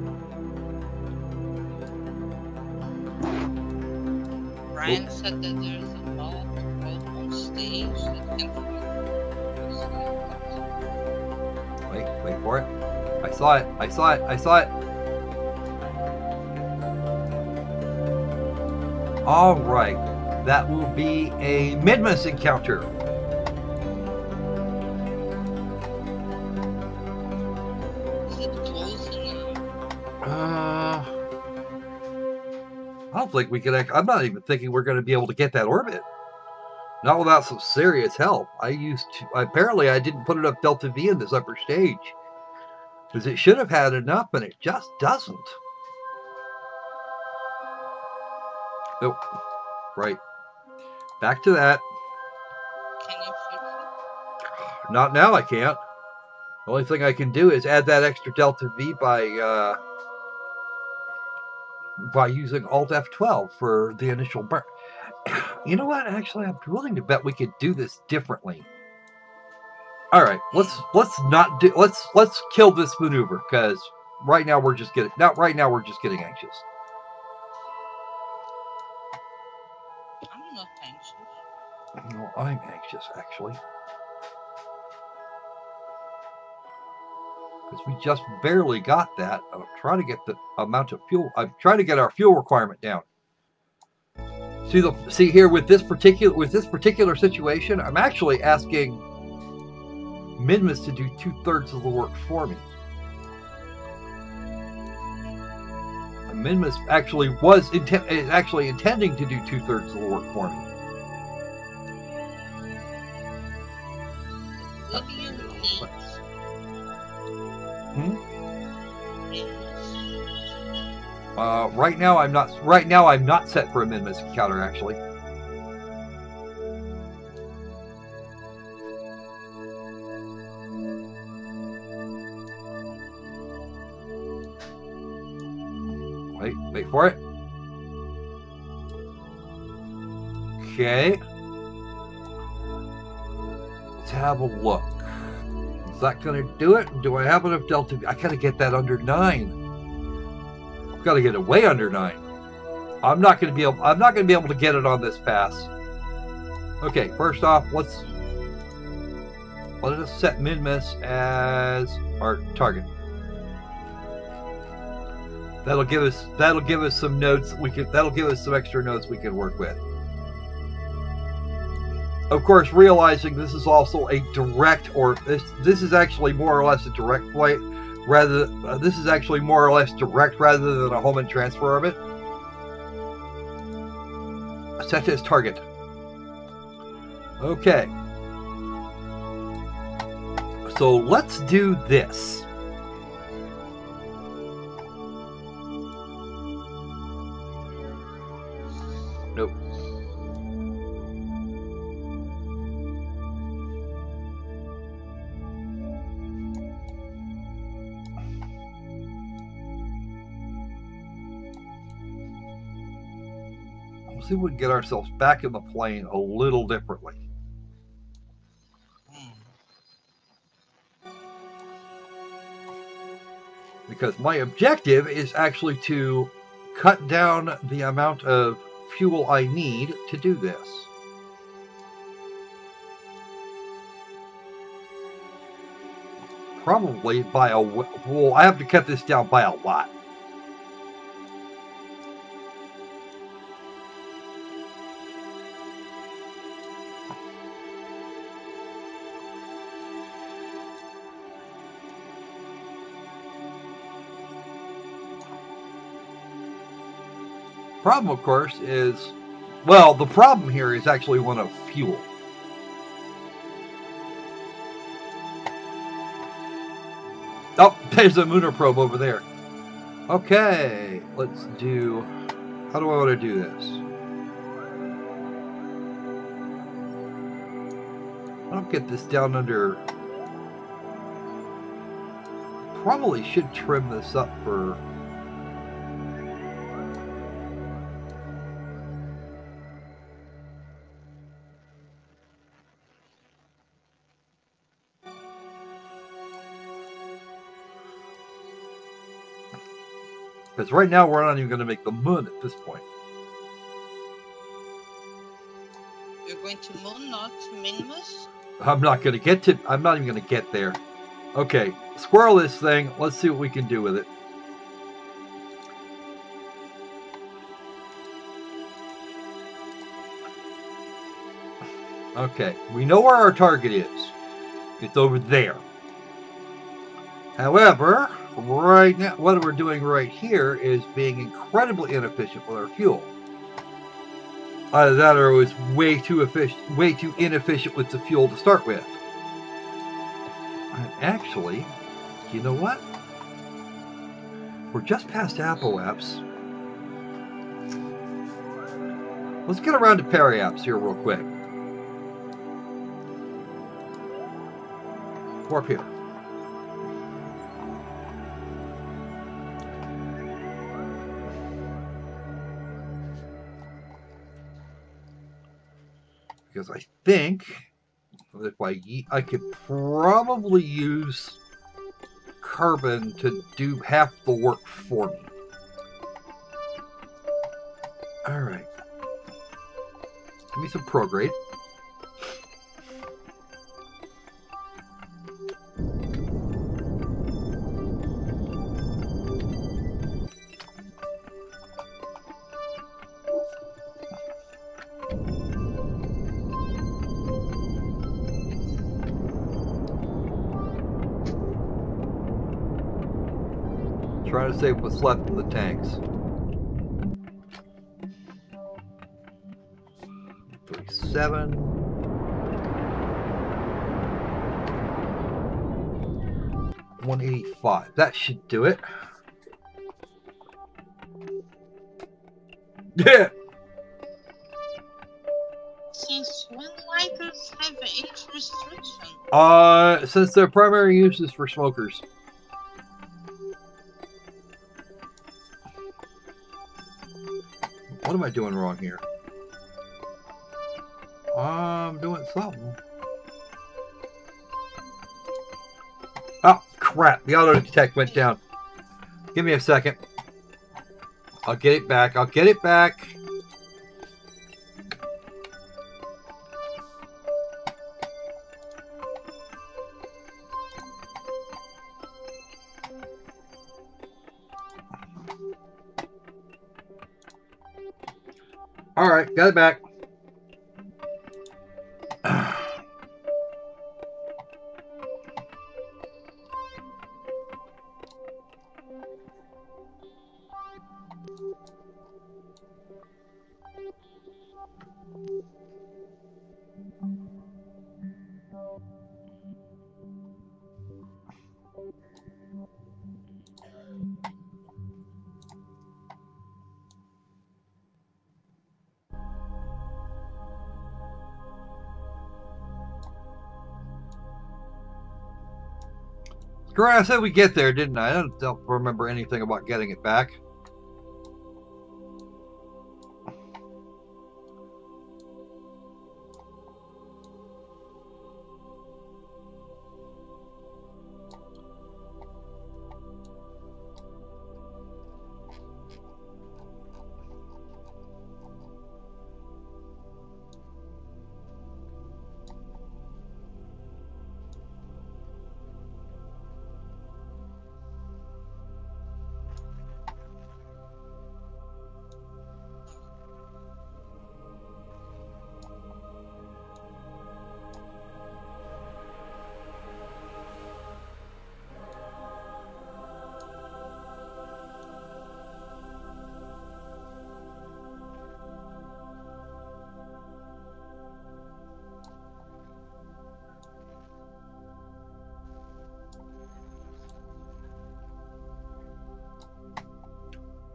Brian said that there's a bot on stage that can... Wait for it. I saw it. I saw it. I saw it. All right. That will be a Minmus encounter. Is it closing I don't think we can. I'm not even thinking we're going to be able to get that orbit. Not without some serious help. Apparently I didn't put enough Delta V in this upper stage, because it should have had enough, and it just doesn't. Nope. Right. Back to that. Can you fix it? Not now, I can't. The only thing I can do is add that extra Delta V by using Alt F12 for the initial burn. You know what? Actually, I'm willing to bet we could do this differently. All right, let's kill this maneuver because right now we're just getting anxious. I'm not anxious. No, I'm anxious actually. Because we just barely got that. I'm trying to get the amount of fuel. I'm trying to get our fuel requirement down. See here with this particular situation, I'm actually asking Minmus to do 2/3 of the work for me. And Minmus actually is actually intending to do 2/3 of the work for me. What do you need? Right now I'm not set for a Minmus encounter actually. Wait for it. Okay. Let's have a look. Is that going to do it? Do I have enough delta? I gotta get that under 9. I've got to get it way under 9. I'm not going to be able to get it on this pass. Okay, first off, let us set Minmus as our target. That'll give us some nodes that'll give us some extra nodes we can work with. Of course, realizing this is also a direct, or this is actually more or less a direct flight, this is actually more or less direct rather than a home and transfer orbit. Set as target. Okay. So let's do this. Nope. Let's see if we can get ourselves back in the plane a little differently. Because my objective is actually to cut down the amount of fuel I need to do this. Probably by I have to cut this down by a lot. Problem, of course, is, well, the problem here is actually one of fuel. Oh, there's a lunar probe over there. Okay, let's do, how do I want to do this? I'll get this down under, probably should trim this up for, because right now we're not even going to make the moon at this point. You're going to moon, not Minmus? I'm not even going to get there. Okay, squirrel this thing. Let's see what we can do with it. Okay, we know where our target is. It's over there. However, right now, what we're doing right here is being incredibly inefficient with our fuel. Either that or it was way too inefficient with the fuel to start with. And actually, you know what? We're just past Apoapse. Let's get around to Periapse here real quick. Warp here. Because I think If I could probably use carbon to do half the work for me. Alright. Give me some prograde. Trying to save what's left in the tanks. 37. 185. That should do it. Yeah. Since when lighters have age restriction? Since their primary use is for smokers. What am I doing wrong here? I'm doing something. Oh, crap. The auto detect went down. Give me a second. I'll get it back. I'll get it back. All right, got it back. I said we get there, didn't I? I don't remember anything about getting it back.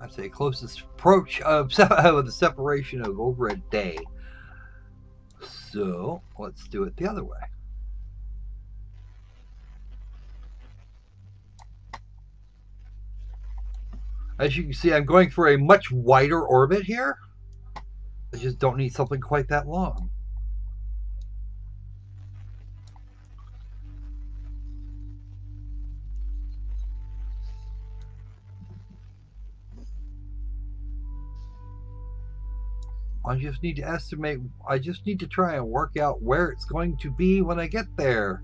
I'd say closest approach of the separation of over a day. So let's do it the other way. As you can see, I'm going for a much wider orbit here. I just don't need something quite that long. I just need to estimate, I just need to try and work out where it's going to be when I get there.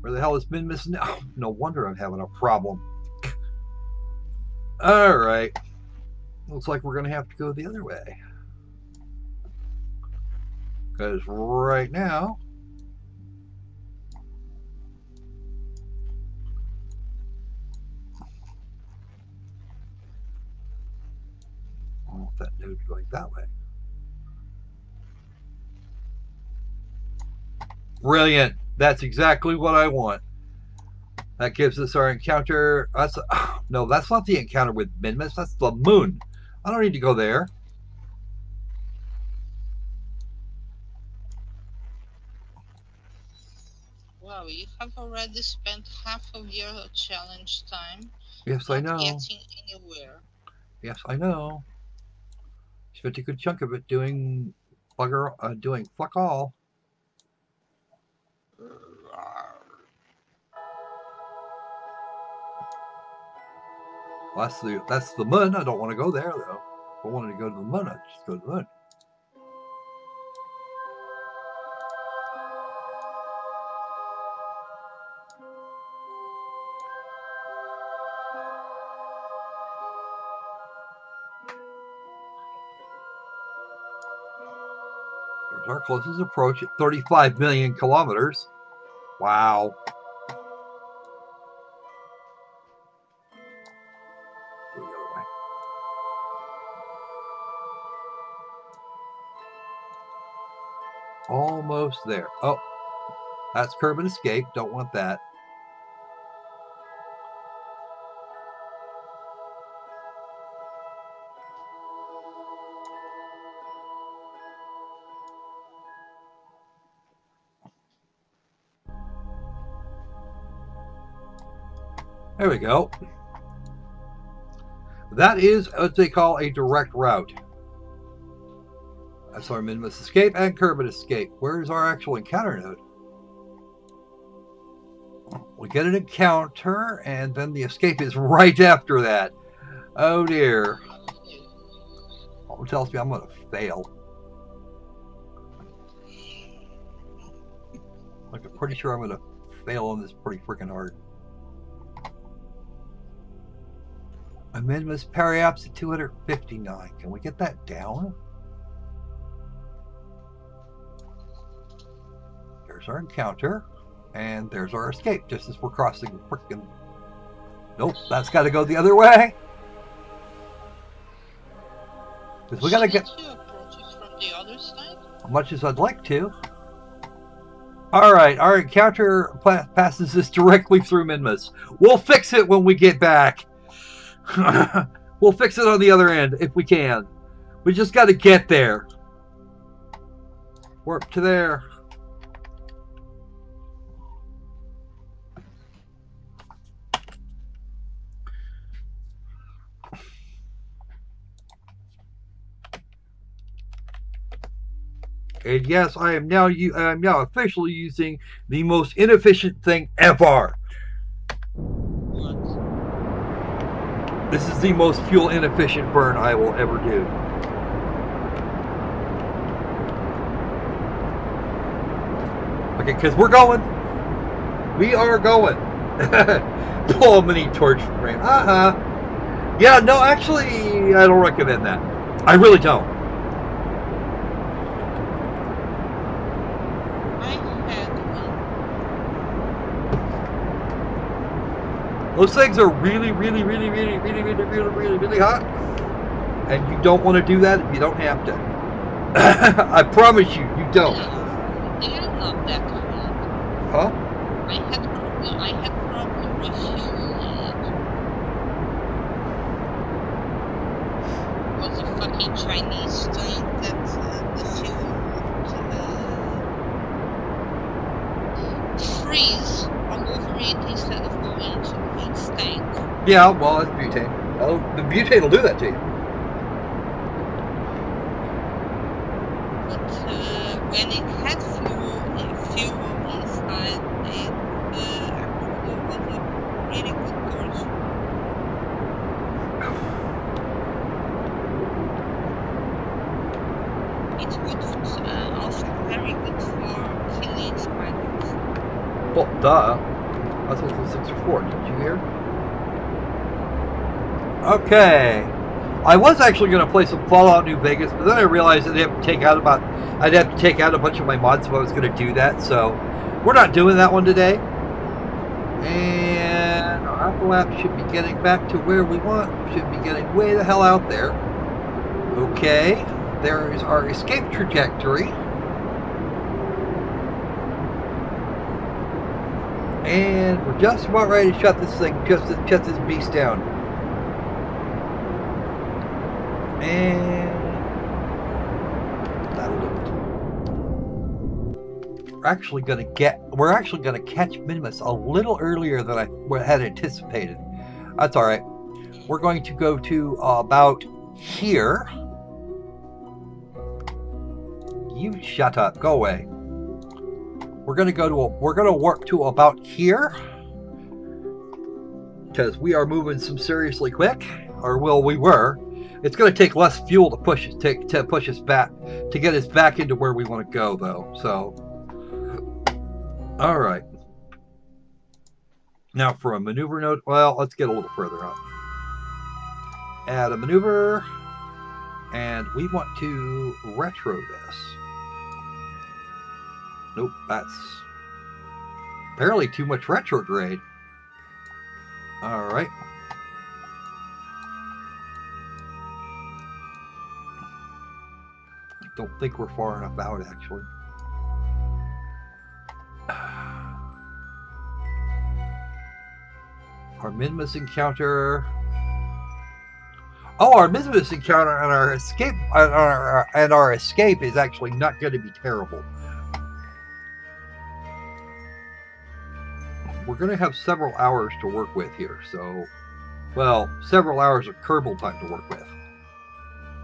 Where the hell is Minmus now? No wonder I'm having a problem. Alright. Looks like we're going to have to go the other way. Because right now... Oh, that node's going that way. Brilliant. That's exactly what I want. That gives us our encounter. No, that's not the encounter with Minmus. That's the moon. I don't need to go there. Wow, you have already spent half of your challenge time. Yes, I know. Not getting anywhere. Yes, I know. Spent a good chunk of it doing fuck all. Well, that's the moon. I don't want to go there though. If I wanted to go to the moon, I'd just go to the moon. There's our closest approach at 35 million kilometers. Wow. Go the other way. Almost there. Oh, that's curb and escape. Don't want that. There we go. That is what they call a direct route. That's our Minmus escape and curb and escape. Where's our actual encounter node? We get an encounter, and then the escape is right after that. Oh dear. What tells me I'm going to fail? Like, I'm pretty sure I'm going to fail on this pretty freaking hard. Minmus periaps at 259. Can we get that down? There's our encounter, and there's our escape, just as we're crossing the frickin'... Nope, that's got to go the other way. Because we got to get... from the other side? As much as I'd like to. Alright, our encounter passes us directly through Minmus. We'll fix it when we get back. We'll fix it on the other end if we can. We just got to get there. Warp to there. And yes, I am now officially using the most inefficient thing ever. This is the most fuel inefficient burn I will ever do. Okay, because we're going. We are going. Pull a mini torch from rain. Yeah, no, actually, I don't recommend that. I really don't. Those things are really, really, really, really, really, really, really, really, really hot. And you don't want to do that if you don't have to. I promise you, you don't. They are not that hot. Huh? I had problem with fuel. Was a fucking Chinese tank that the fuel would freeze all over it instead of going to its tank. Yeah, well, it's butane. Oh, the butane will do that to you. But when it had fuel inside, it actually was a really good torch. It's good, also very good for killing spiders. Well, duh. That's what the 64. Did you hear? Okay. I was actually going to play some Fallout New Vegas, but then I realized I'd have to take out a bunch of my mods if I was going to do that. So we're not doing that one today. And our Appalap should be getting back to where we want. Should be getting way the hell out there. Okay. There is our escape trajectory. And we're just about ready to shut this thing, shut this beast down. And that'll do it. We're actually gonna catch Minmus a little earlier than I had anticipated. That's all right. We're going to go to about here. You shut up. Go away. We're gonna warp to about here. because we are moving some seriously quick, or well, we were. It's going to take less fuel to push us back, to get us back into where we want to go, though. So, all right. Now for a maneuver node, well, let's get a little further up. Add a maneuver, and we want to retro this. Nope, that's apparently too much retrograde. All right. I don't think we're far enough out, actually. Our Minmus encounter. Oh, our Minmus encounter and our escape and our escape is actually not going to be terrible. We're going to have several hours to work with here, so, well, several hours of Kerbal time to work with.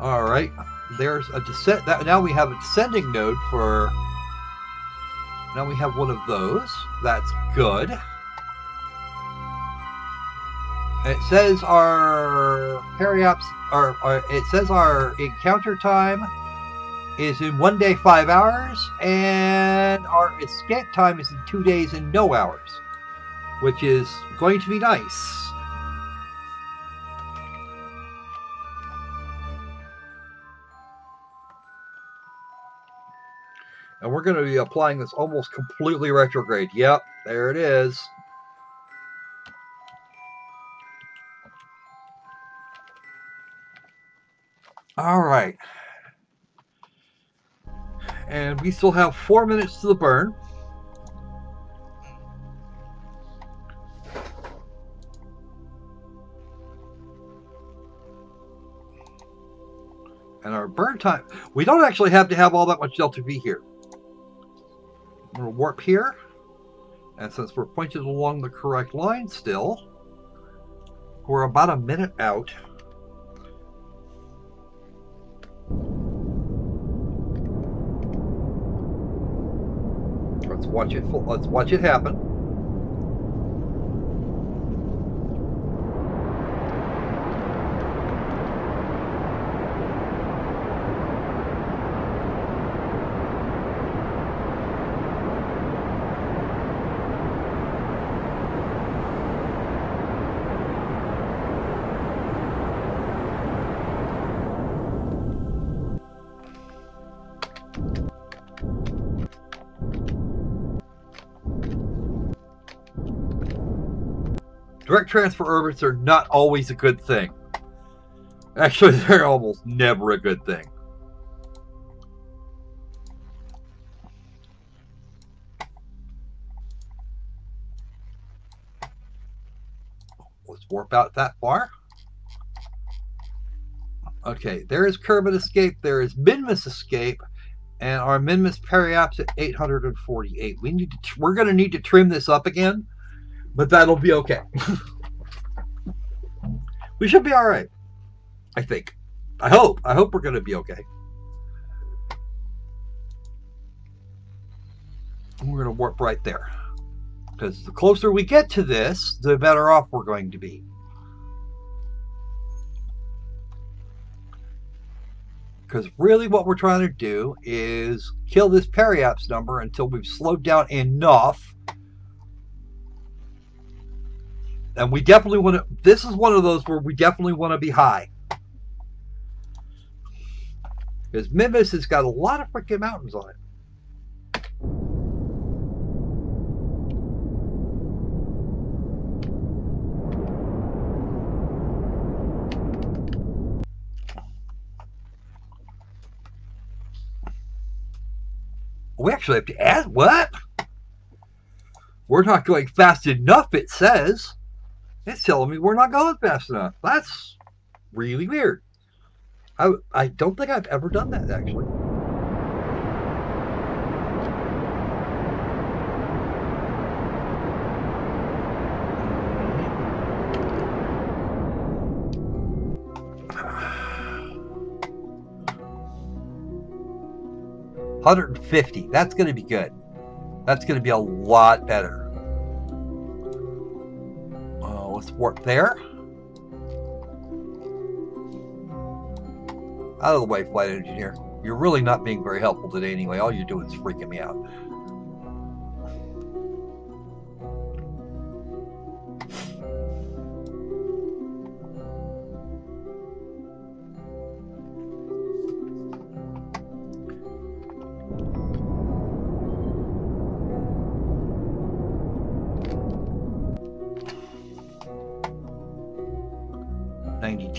All right, there's a descent. Now we have a descending node for. Now we have one of those. That's good. It says our periaps, it says our encounter time is in 1 day 5 hours, and our escape time is in 2 days and no hours, which is going to be nice. And we're going to be applying this almost completely retrograde. Yep, there it is. All right. And we still have 4 minutes to the burn. And our burn time, we don't actually have to have all that much Delta V here. I'm going to warp here. And since we're pointed along the correct line still, we're about a minute out. Let's watch it happen. Direct transfer orbits are not always a good thing. Actually, they're almost never a good thing. Let's warp out that far. Okay, there is Kerbal escape, there is Minmus escape, and our Minmus periaps at 848. We're going to need to trim this up again. But that'll be okay. We should be all right. I think. I hope we're going to be okay. We're going to warp right there. Because the closer we get to this, the better off we're going to be. Because really what we're trying to do is kill this periaps number until we've slowed down enough. And we definitely want to, this is one of those where we definitely want to be high. Because Minmus has got a lot of freaking mountains on it. We actually have to add, what? We're not going fast enough, it says. It's telling me we're not going fast enough. That's really weird. I don't think I've ever done that, actually. $150. That's going to be good. That's going to be a lot better. Let's warp there. Out of the way, flight engineer. You're really not being very helpful today anyway. All you're doing is freaking me out.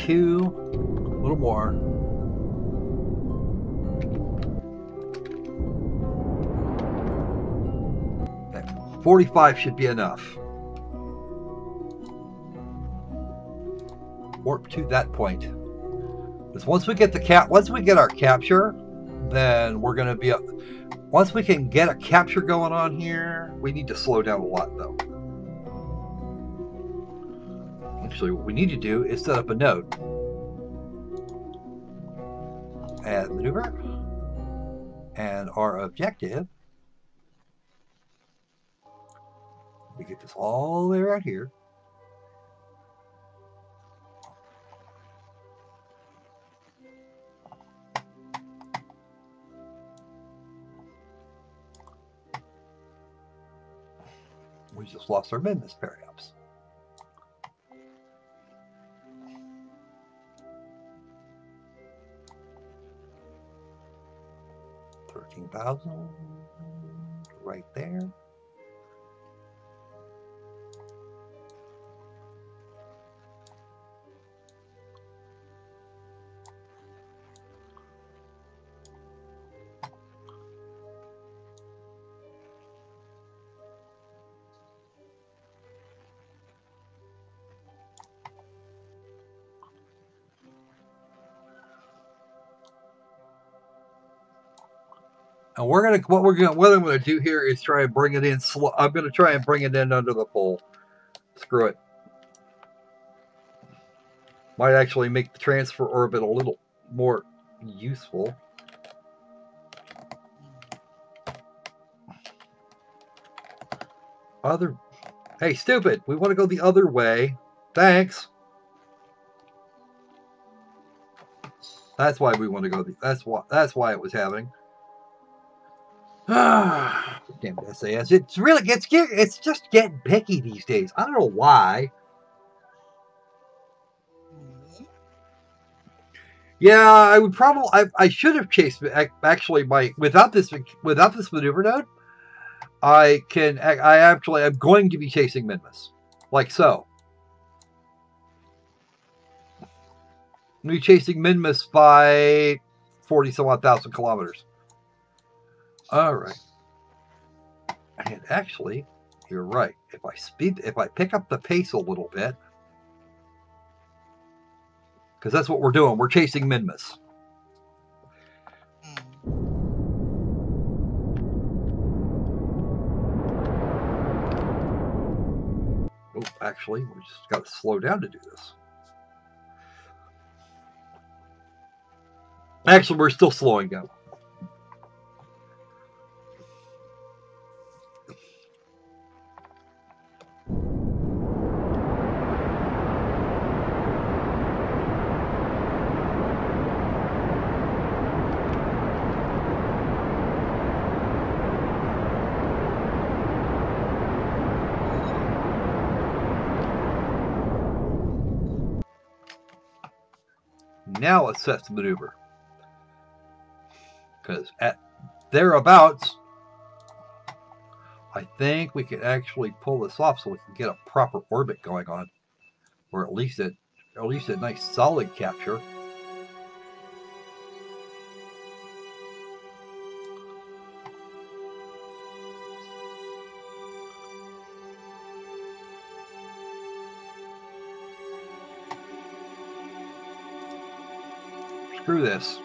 A little more. Okay. 45 should be enough. Warp to that point. Because once we get our capture, then we're going to be up. Once we can get a capture going on here, we need to slow down a lot though. Actually, what we need to do is set up a node. Add maneuver. And our objective, we get this all the way right here. We just lost our Minmus periaps. 13,000 right there. And what I'm gonna do here is try and bring it in slow. I'm gonna try and bring it in under the pole. Screw it. Might actually make the transfer orbit a little more useful. Hey, stupid! We want to go the other way. Thanks. That's why we want to go. That's why it was happening. Damn SAS! It's just getting picky these days. I don't know why. Yeah, I would probably. I should have chased. Actually, without this maneuver node, I'm going to be chasing Minmus, like so. I'm going to be chasing Minmus by 40-some-odd thousand kilometers. All right. And actually, you're right. If I pick up the pace a little bit, because that's what we're doing. We're chasing Minmus. Oh, actually, we just got to slow down to do this. Actually, we're still slowing down. Now let's set the maneuver. Because at thereabouts, I think we can actually pull this off so we can get a proper orbit going on. Or at least a nice solid capture. Screw this.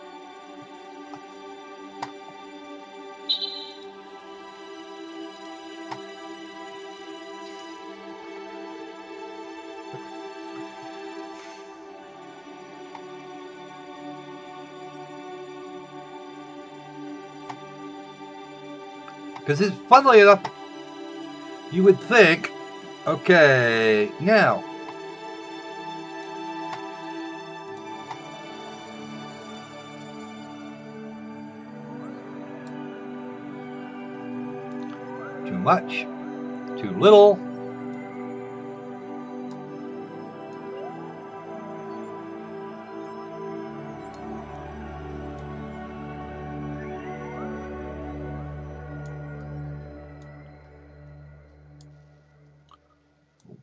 Because funnily enough, you would think, okay, now, much. Too little.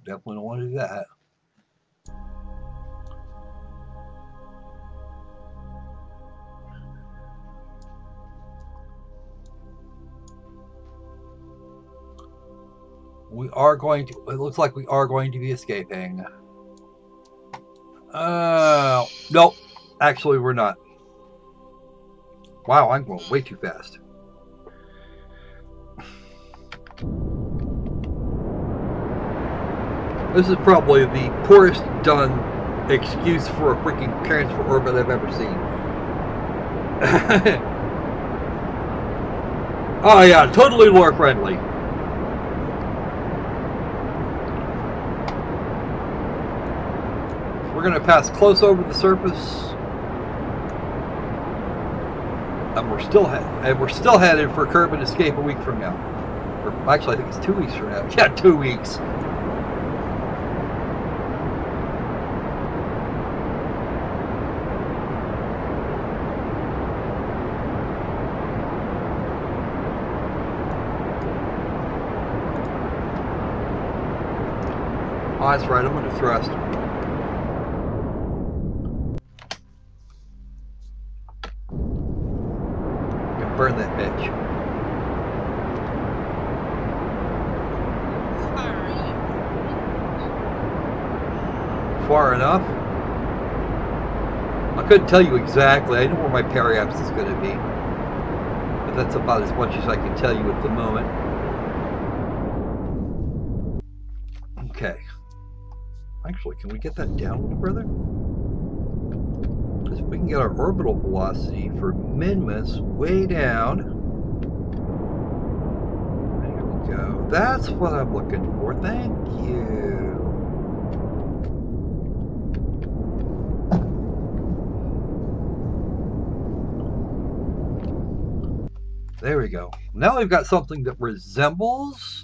Definitely don't want to do that. We are going to, it looks like we are going to be escaping. Nope. Actually, we're not. Wow, I'm going way too fast. This is probably the poorest done excuse for a freaking transfer orbit I've ever seen. Oh yeah, totally lore friendly. We're gonna pass close over the surface, and we're still headed for Curb and Escape a week from now. Or actually, I think it's 2 weeks from now. Yeah, 2 weeks. Oh, that's right. I'm going to thrust. Burn that bitch. Far enough? I couldn't tell you exactly. I know where my periapse is going to be. But that's about as much as I can tell you at the moment. Okay. Actually, can we get that down a little further? Because if we can get our orbital velocity for Minmus way down. There we go. That's what I'm looking for. Thank you. There we go. Now we've got something that resembles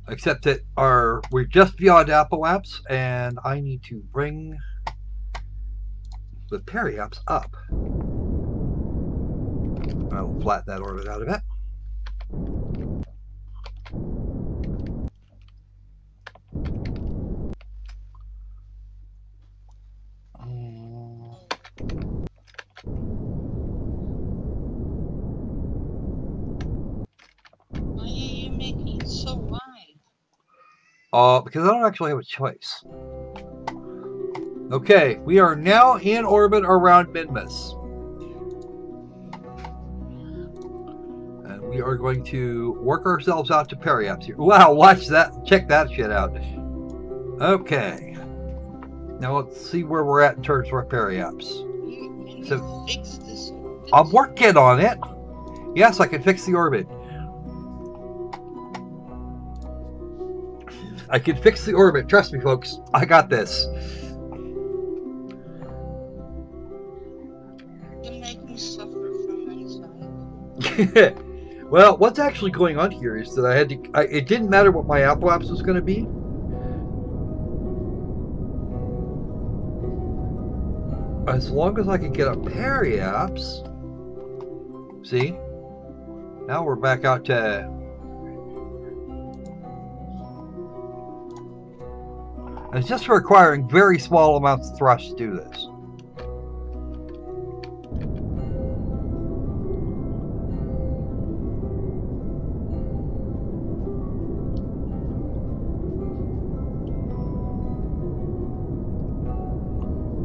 except that we're just beyond apoapse, and I need to bring the periapse up. I'll flatten that orbit out a bit. Why are you making it so wide? Because I don't actually have a choice. Okay, we are now in orbit around Minmus. And we are going to work ourselves out to periapse here. Wow, watch that. Check that shit out. Okay. Now let's see where we're at in terms of our periapse. So, fix this orbit? I'm working on it. Yes, I can fix the orbit. I can fix the orbit. Trust me, folks. I got this. You make me suffer from anxiety. Well, what's actually going on here is that I had to. It didn't matter what my apoapse was going to be. As long as I could get a periapse. See? Now we're back out to. And it's just requiring very small amounts of thrust to do this.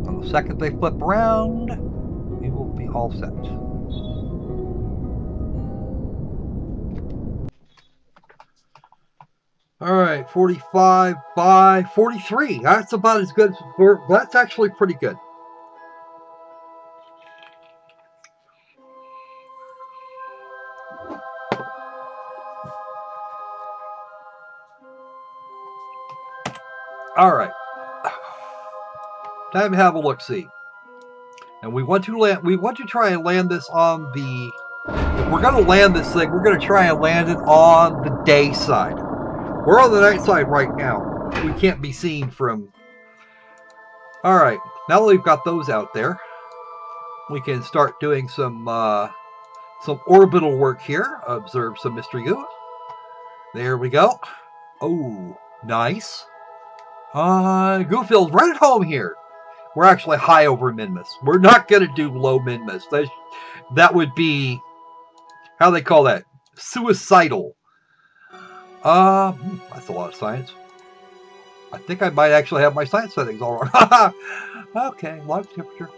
On the second they flip around, we will be all set. All right, 45 by 43. That's about as good as that's actually pretty good. All right. Time to have a look-see. And we want to land. We want to try and land this on the. If we're going to land this thing, we're going to try and land it on the day side. We're on the night side right now. We can't be seen from. All right. Now that we've got those out there, we can start doing some orbital work here. Observe some mystery goo. There we go. Oh, nice. Goofield's right at home here. We're actually high over Minmus. We're not going to do low Minmus. That would be, how do they call that? Suicidal. That's a lot of science. I think I might actually have my science settings all wrong. Okay, log temperature.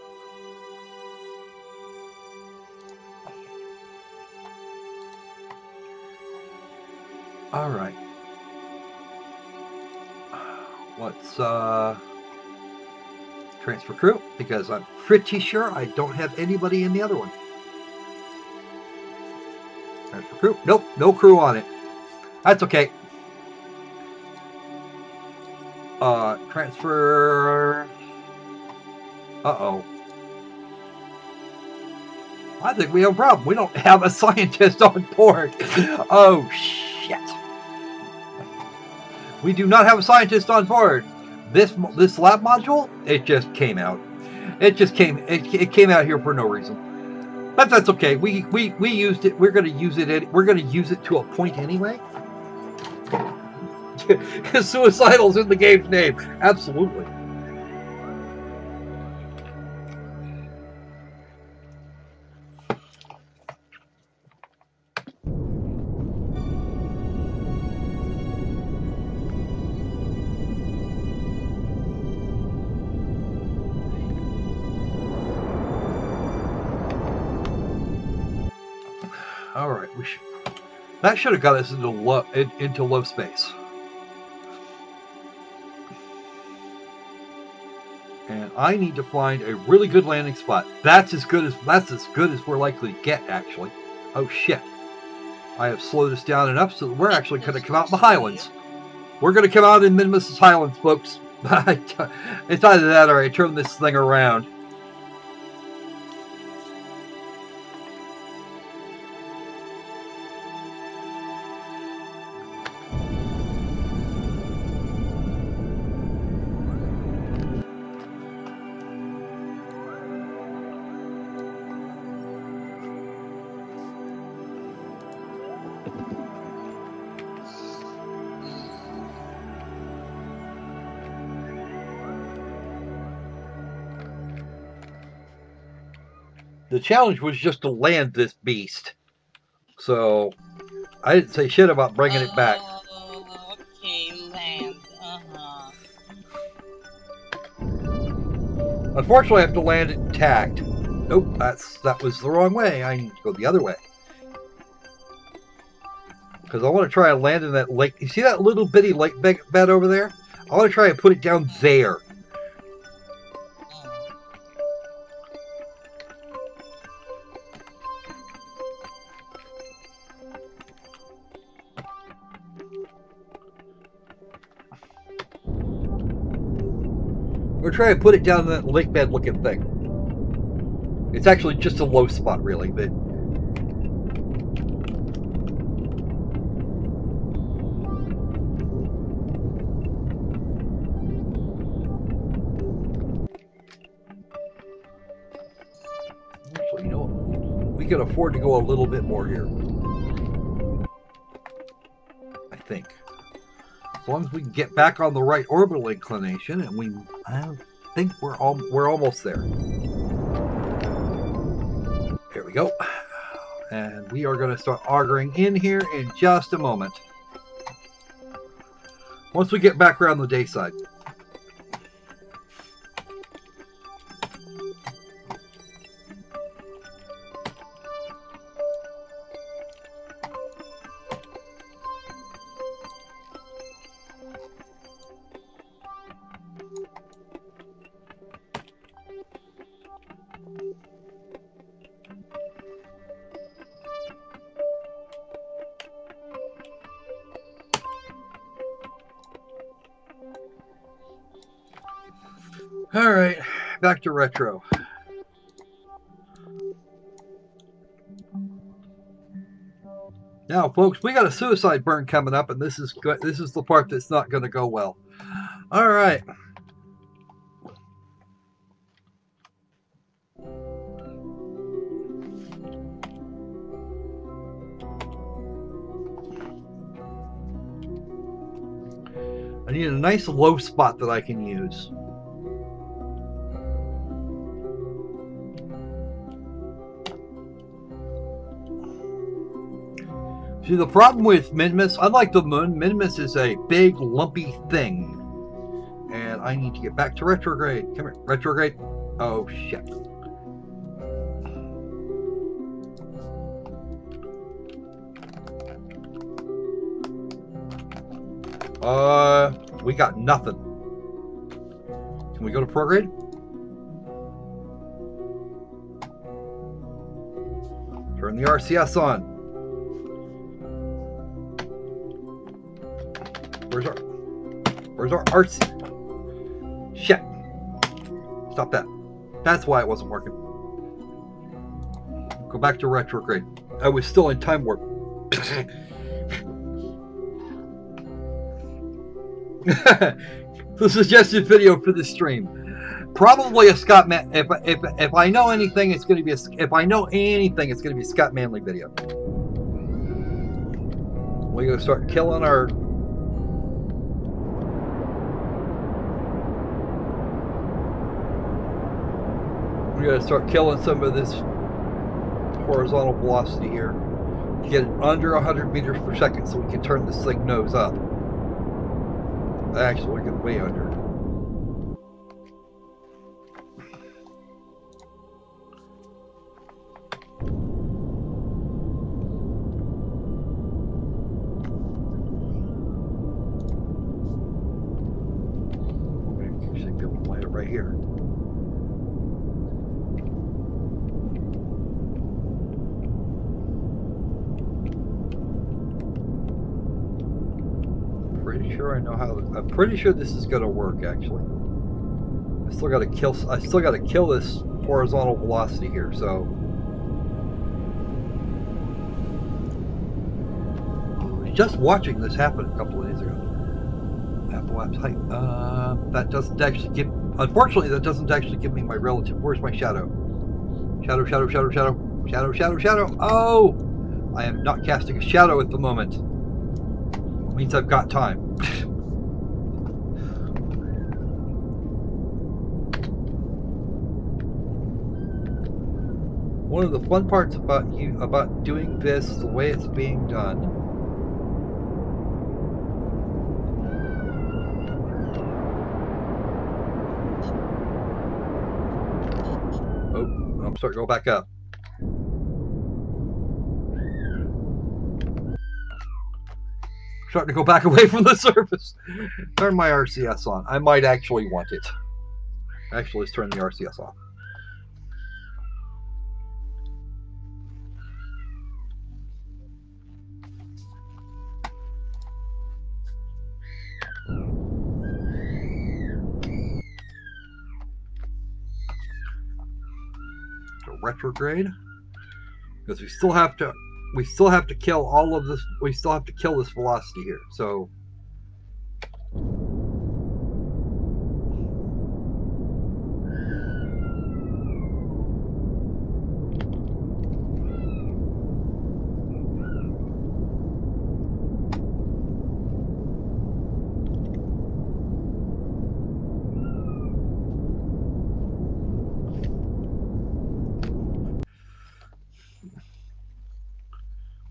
All right. Let's transfer crew, because I'm pretty sure I don't have anybody in the other one. Transfer crew. Nope, no crew on it. That's okay. Transfer. Uh-oh. I think we have a problem. We don't have a scientist on board. Oh, shit. We do not have a scientist on board. This lab module, it just came out. It came out here for no reason. But that's okay. We used it. We're going to use it. We're going to use it to a point anyway. Suicidal's in the game's name. Absolutely. All right, that should have got us into low space. And I need to find a really good landing spot. That's as good as we're likely to get, actually. Oh shit! I have slowed us down enough so that we're actually going to come out in the Highlands. We're going to come out in Minmus's Highlands, folks. It's either that or I turn this thing around. The challenge was just to land this beast. So, I didn't say shit about bringing it back. Okay, land. Unfortunately, I have to land it intact. Nope, that was the wrong way. I need to go the other way. Because I want to try and land in that lake. You see that little bitty lake bed over there? I want to try and put it down there. We're trying to put it down in that lake bed looking thing. It's actually just a low spot, really, but. Actually, you know what? We can afford to go a little bit more here. I think. As long as we can get back on the right orbital inclination, and I think we're almost there. There we go. And we are going to start auguring in here in just a moment. Once we get back around the day side. All right, back to retro. Now, folks, we got a suicide burn coming up, and this is good. This is the part that's not going to go well. All right. I need a nice low spot that I can use. See, the problem with Minmus, unlike the moon, Minmus is a big, lumpy thing. And I need to get back to retrograde. Come here, retrograde. Oh, shit. We got nothing. Can we go to prograde? Turn the RCS on. Where's our RC? Shit. Stop that. That's why it wasn't working. Go back to retrograde. I was still in time warp. The suggested video for the stream. Probably a Scott Man. If I know anything, it's going to be a. If I know anything, it's going to be a Scott Manley video. We're going to start killing our. We're going to start killing some of this horizontal velocity here. Get it under 100 meters per second, so we can turn this thing nose up. Actually, we're getting way under. We're going to actually be able to land it right here. I know how. I'm pretty sure this is going to work. Actually, I still got to kill this horizontal velocity here. So, I was just watching this happen a couple of days ago. Apoapse height. That doesn't actually give. Unfortunately, that doesn't actually give me my relative. Where's my shadow? Shadow. Oh, I am not casting a shadow at the moment. It means I've got time. One of the fun parts about doing this, the way it's being done. Oh, I'm starting to go back up. Starting to go back away from the surface. Turn my RCS on. I might actually want it. Actually, let's turn the RCS off. Retrograde, because we still have to kill all of this. We still have to kill this velocity here. So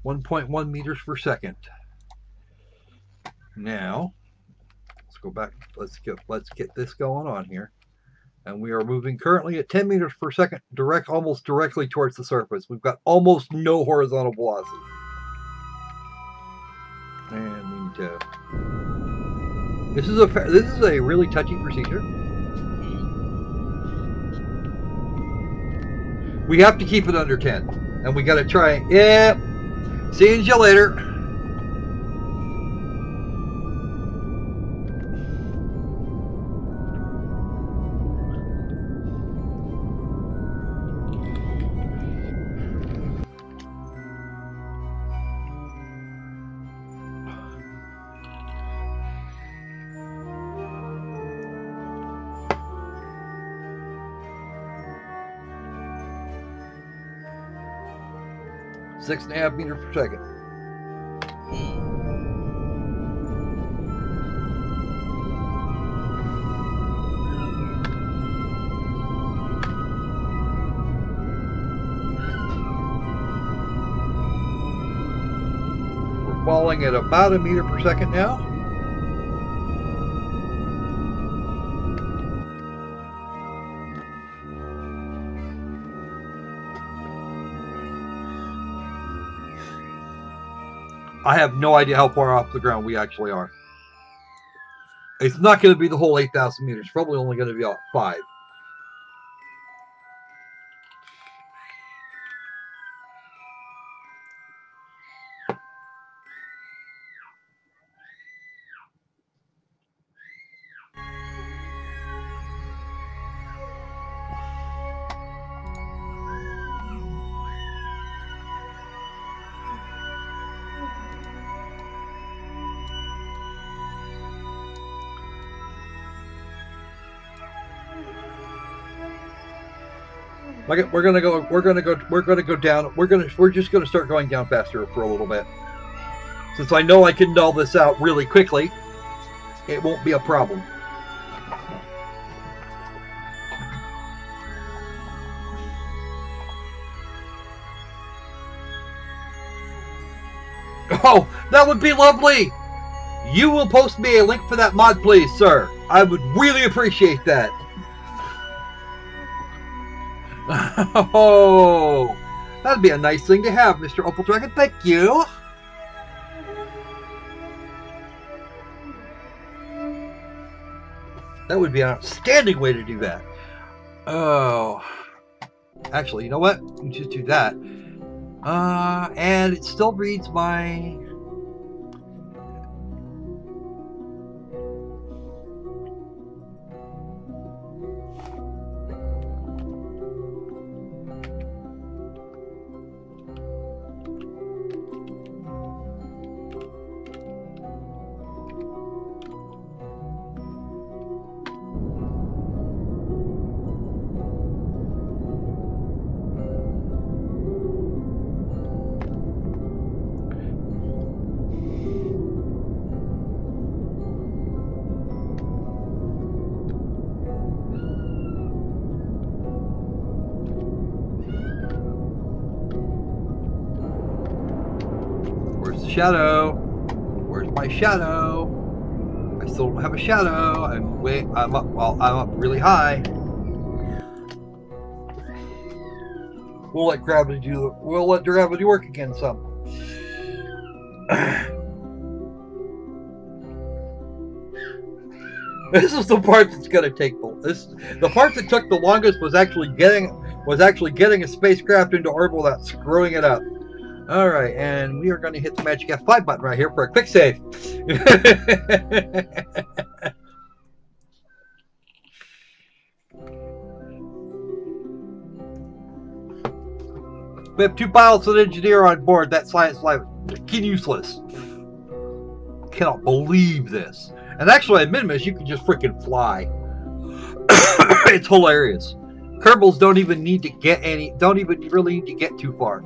.1 meters per second. Now, let's go back. Let's get this going on here. And we are moving currently at 10 meters per second, almost directly towards the surface. We've got almost no horizontal velocity. And we need to. This is a really touchy procedure. We have to keep it under 10, and we got to try. Yeah. See you later. 6.5 meters per second. We're falling at about 1 meter per second now. I have no idea how far off the ground we actually are. It's not going to be the whole 8,000 meters. Probably only going to be about 5. We're gonna go down. We're just gonna start going down faster for a little bit. Since I know I can null this out really quickly, it won't be a problem. Oh, that would be lovely! You will post me a link for that mod, please, sir. I would really appreciate that. Oh, that'd be a nice thing to have, Mr. Opal Dragon. Thank you. That would be an outstanding way to do that. Oh, actually, you know what? We just do that. And it still reads my... Shadow. Where's my shadow? I still don't have a shadow. I'm up. Well, I'm up really high. We'll let gravity work again some. This is the part that's gonna take the part that took the longest was actually getting a spacecraft into orbit without screwing it up. Alright, and we are going to hit the magic F5 button right here for a quick save. We have 2 pilots and an engineer on board. That science life useless. Cannot believe this. And actually, at Minmus, you can just freaking fly. It's hilarious. Kerbals don't even need to get really need to get too far.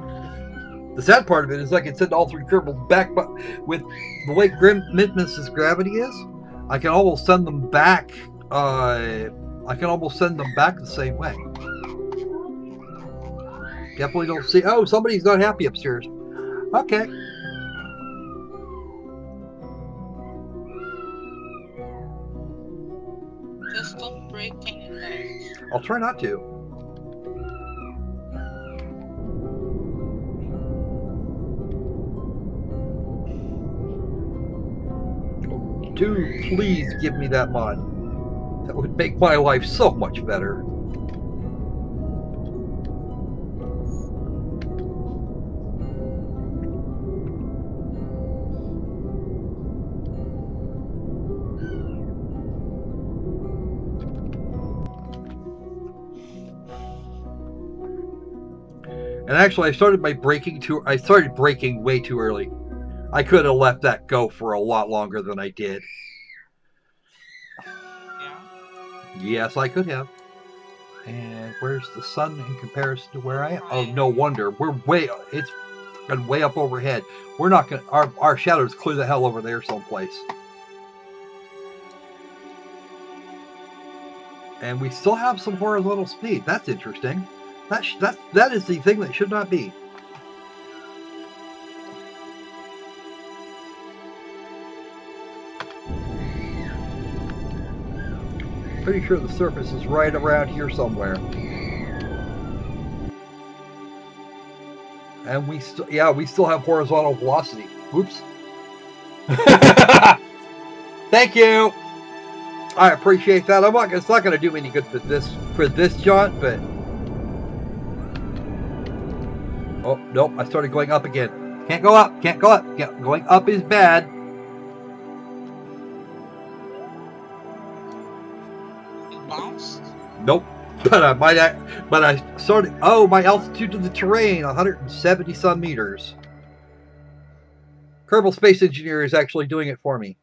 The sad part of it is I can send all 3 Kerbals back, but with the way Minmus's gravity is, I can almost send them back. I can almost send them back the same way. Definitely don't see. Oh, somebody's not happy upstairs. Okay. Just don't break anything. I'll try not to. Do please give me that mod. That would make my life so much better. And actually, I started braking way too early. I could have left that go for a lot longer than I did. Yeah. Yes, I could have. And where's the sun in comparison to where I am? Oh, no wonder. We're way... and way up overhead. We're not gonna. Our shadows clear the hell over there someplace. And we still have some horizontal speed. That's interesting. That is the thing that should not be. Pretty sure the surface is right around here somewhere. And we still have horizontal velocity. Oops. Thank you. I appreciate that. It's not going to do me any good for this jaunt, but oh nope, I started going up again. Can't go up. Can't go up. Going up is bad. You bounced? Nope. But I started. Oh, my altitude to the terrain, 170 some meters. Kerbal Space Engineer is actually doing it for me.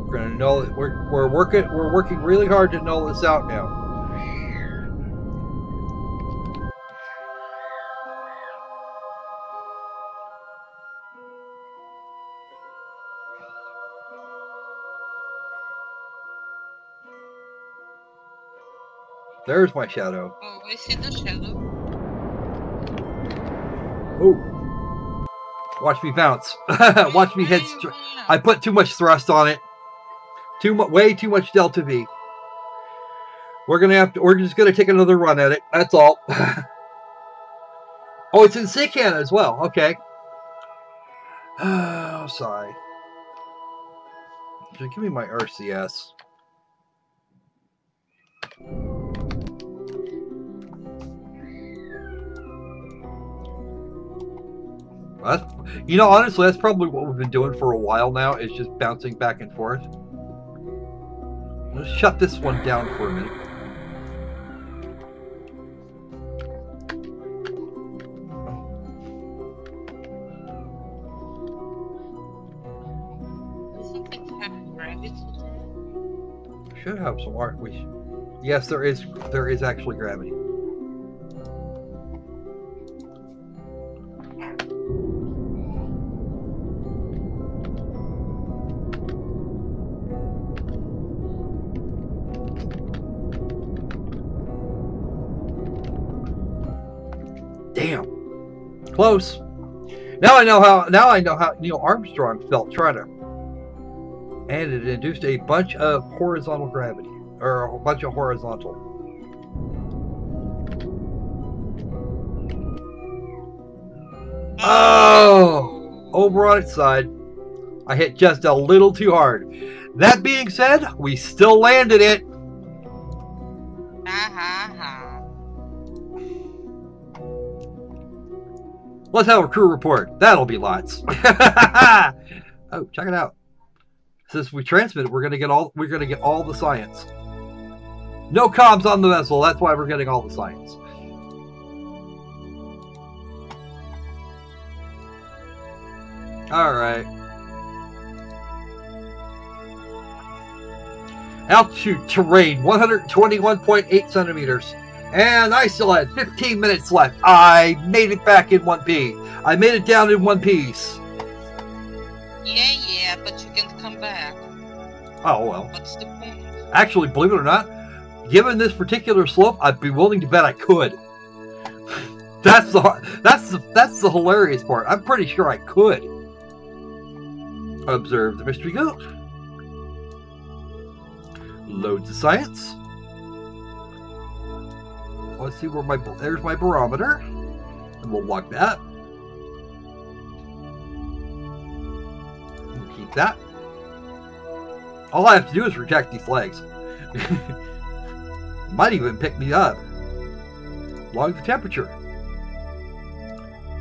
We're gonna null it. We're working really hard to null this out now. There's my shadow. Oh, I see the shadow. Oh. Watch me bounce. Watch me head straight. I put too much thrust on it. Way too much delta V. We're just gonna take another run at it. That's all. Oh, it's in Sican as well. Okay. Oh, sigh. Give me my RCS. Honestly, that's probably what we've been doing for a while now, is just bouncing back and forth. Let's shut this one down for a minute. Doesn't it have gravity? Should have some art. Yes, there is actually gravity. Damn. Close. Now I know how Neil Armstrong felt trying to. And it induced a bunch of horizontal gravity. Or a bunch of horizontal. Oh! Over on its side. I hit just a little too hard. That being said, we still landed it. Let's have a crew report. That'll be lots. Oh, check it out. Since we transmit it, we're gonna get all the science. No comms on the vessel. That's why we're getting all the science. All right. Altitude terrain 121.8 centimeters. And I still had 15 minutes left. I made it back in one piece. I made it down in one piece. Yeah, but you can come back. Oh, well. What's the point? Actually, believe it or not, given this particular slope, I'd be willing to bet I could. That's the hilarious part. I'm pretty sure I could. Observe the mystery goat. Load the science. Let's see where there's my barometer. And we'll log that. We'll keep that. All I have to do is reject these legs. Might even pick me up. Log the temperature.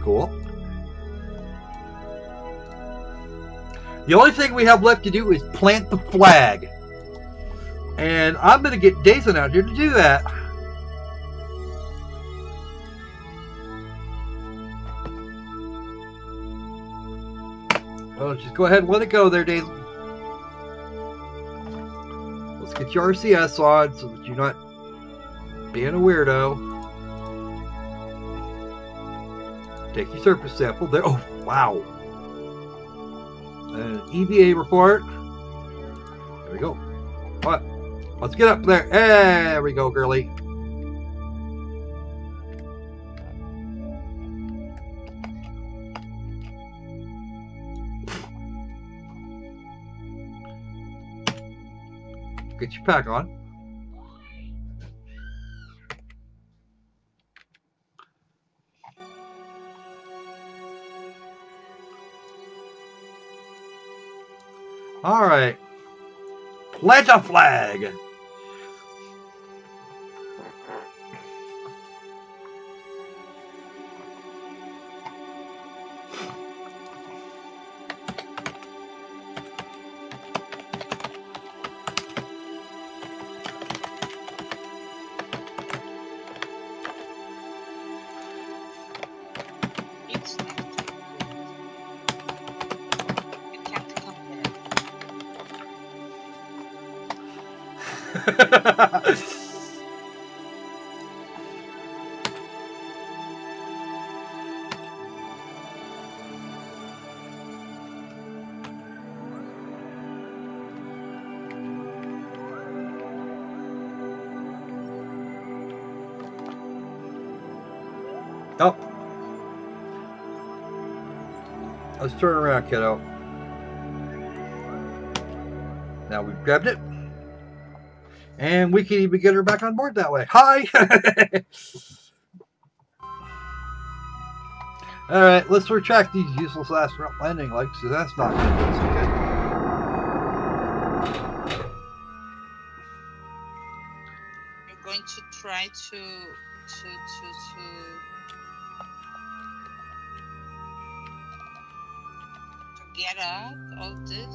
Cool. The only thing we have left to do is plant the flag. And I'm going to get Dazen out here to do that. Well, just go ahead and let it go there, Dazen. Get your RCS on so that you're not being a weirdo. Take your surface sample. There. Oh, wow. An EVA report. There we go. What? Let's get up there. There we go, girly. Get your pack on. All right. Plant a flag. Oh. Let's turn around, kiddo. Now we've grabbed it. And we can even get her back on board that way. Hi! Alright, let's retract these useless astronaut landing legs, because that's not going to do so good. You're going to try to get out of this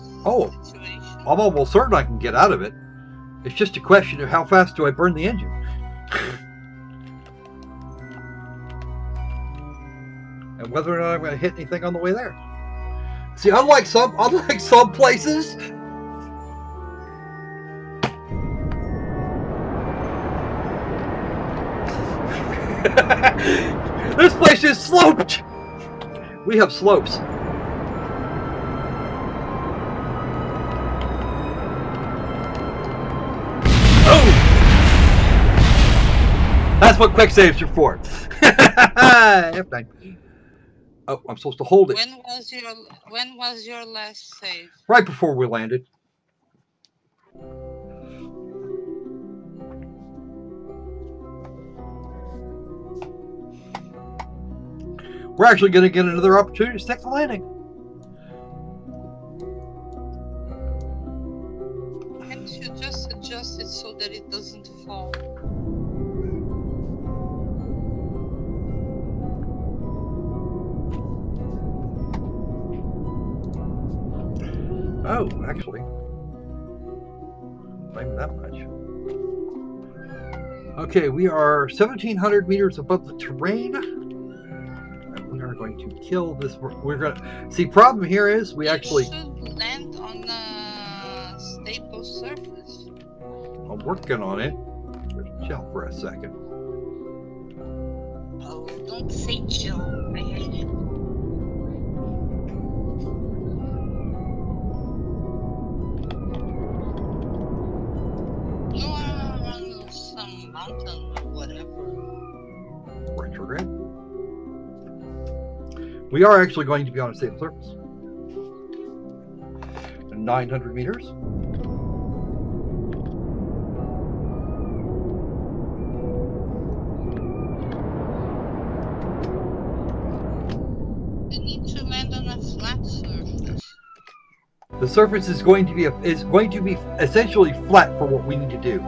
situation. I'm almost certain I can get out of it. It's just a question of how fast do I burn the engine. And whether or not I'm going to hit anything on the way there. See, unlike some places, this place is sloped. We have slopes. That's what quick saves are for. F9. Oh, I'm supposed to hold it. When was your last save? Right before we landed. We're actually going to get another opportunity to stick the landing. Can't you just adjust it so that it doesn't fall? Oh, actually, not even that much. Okay, we are 1,700 meters above the terrain. And we are going to kill this. We're going to see. Problem here is we actually should land on a stable surface. I'm working on it. Chill for a second. Oh, don't say chill. I hate it. Retrograde. We are actually going to be on a stable surface. 900 meters. You need to land on a flat surface. The surface is going to be essentially flat for what we need to do.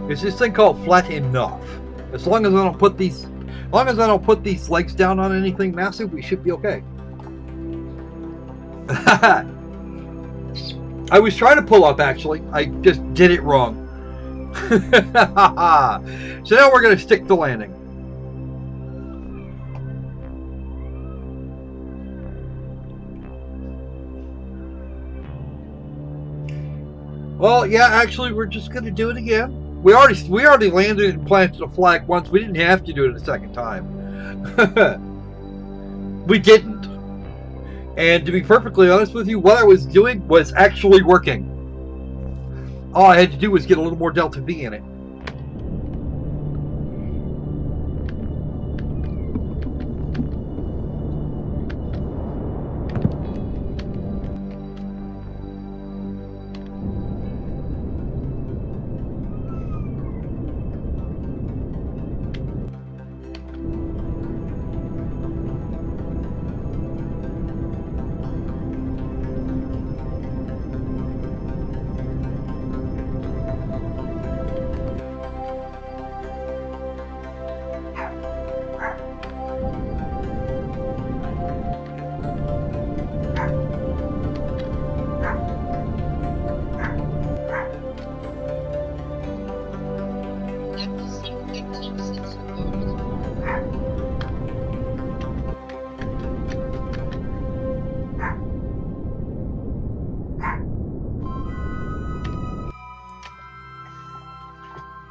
It's this thing called flat enough. As long as I don't put these legs down on anything massive, we should be okay. I was trying to pull up, actually. I just did it wrong. So now we're going to stick the landing. Well, yeah, actually, we're just going to do it again. We already landed and planted a flag once. We didn't have to do it a second time. We didn't. And to be perfectly honest with you, what I was doing was actually working. All I had to do was get a little more delta V in it.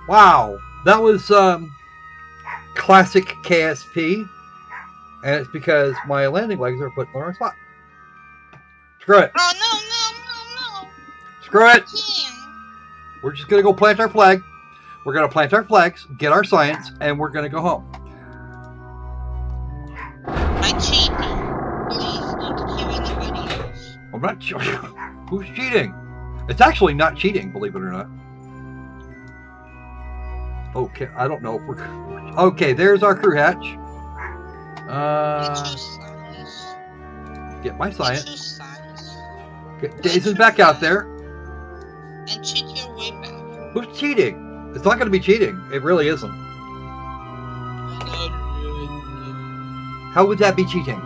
Wow, that was classic KSP, and it's because my landing legs are put in the wrong spot. Screw it. Oh, no. Screw it. We're just going to go plant our flag. We're going to plant our flags, get our science, and we're going to go home. I cheated. Please don't kill anybody else. I'm not sure. Who's cheating? It's actually not cheating, believe it or not. Okay, I don't know if we're... Okay, there's our crew hatch. Get my science. Get Dazen back out there. And cheat your way back. Who's cheating? It's not going to be cheating. It really isn't. How would that be cheating?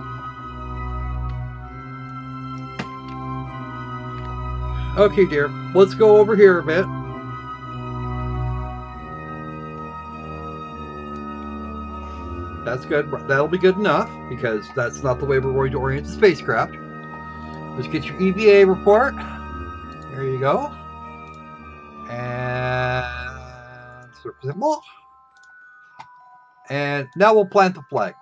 Okay, dear. Let's go over here a bit. That's good. That'll be good enough, because that's not the way we're going to orient the spacecraft. Let's get your EVA report. There you go. And symbol. And now we'll plant the flag.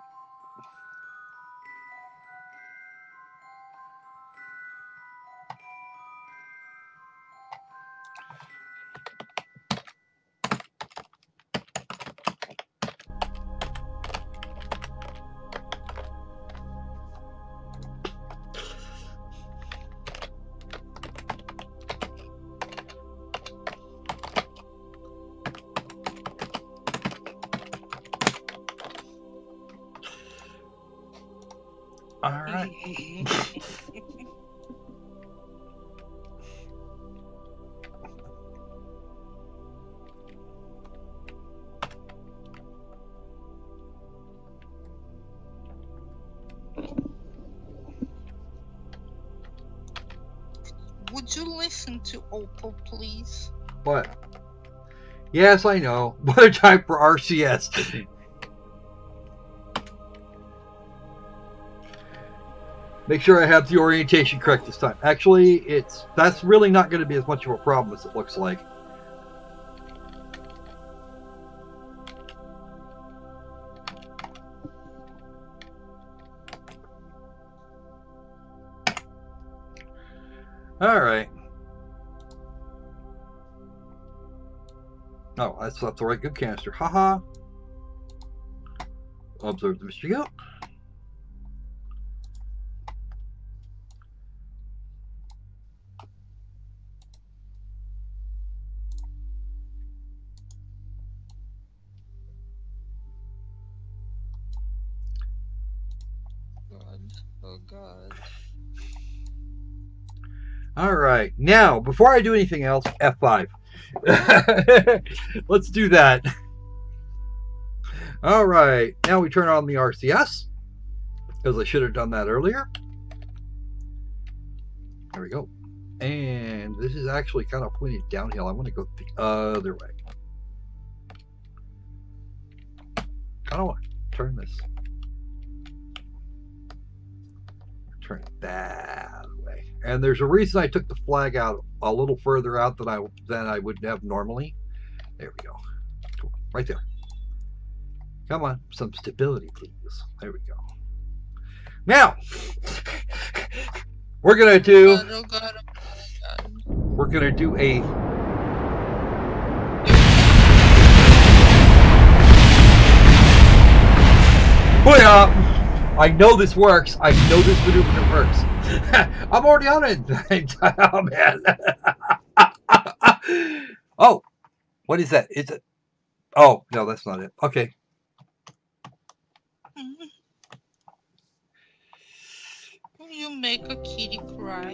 All right. Would you listen to Opal, please? What? Yes, I know. What a time for RCS. Make sure I have the orientation correct this time. Actually, that's really not going to be as much of a problem as it looks like. All right. Oh, that's not the right good canister. Haha. Observe the mystery goat. Oh God. All right. Now, before I do anything else, F5. Let's do that. All right. Now we turn on the RCS, because I should have done that earlier. There we go. And this is actually kind of pointed downhill. I want to go the other way. I don't want to turn this. Turn it that way. And there's a reason I took the flag out a little further out than I would have normally. There we go. Cool. Right there. Come on, some stability, please. There we go. Now, we're gonna do. We're gonna do a. Booyah! I know this works. I know this maneuver works. I'm already on it. Oh man. Oh, what is that? Is it? Oh no, that's not it. Okay. You make a kitty cry.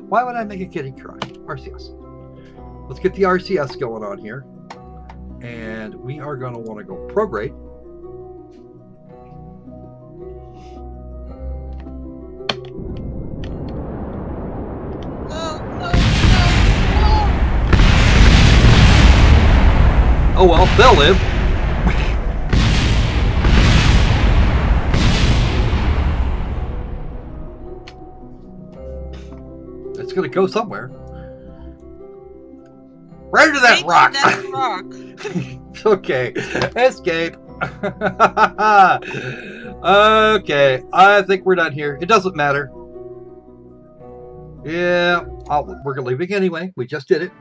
Why would I make a kitty cry? RCS. Let's get the RCS going on here. And we are going to want to go prograde. Oh well, they'll live. It's gonna go somewhere. Right into that rock. It's okay. Escape. Okay, I think we're done here. It doesn't matter. Yeah, we're leaving anyway. We just did it.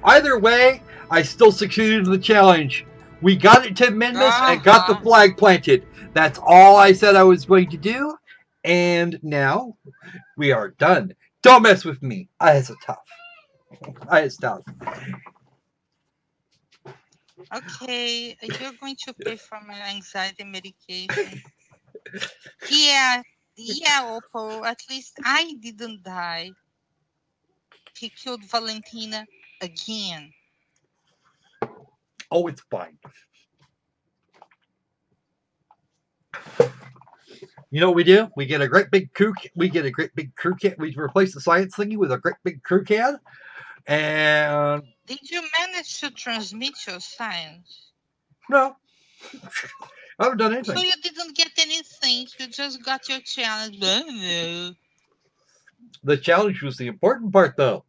Either way, I still succeeded in the challenge. We got it to Minmus and got the flag planted. That's all I said I was going to do. And now we are done. Don't mess with me. I is tough. Okay, you're going to pay for my anxiety medication. Yeah, Oppo. At least I didn't die. He killed Valentina again. Oh, it's fine. You know what we do? We get a great big crew. We replace the science thingy with a great big crew can. And did you manage to transmit your science? No. I haven't done anything. So you didn't get anything. You just got your challenge. The challenge was the important part, though.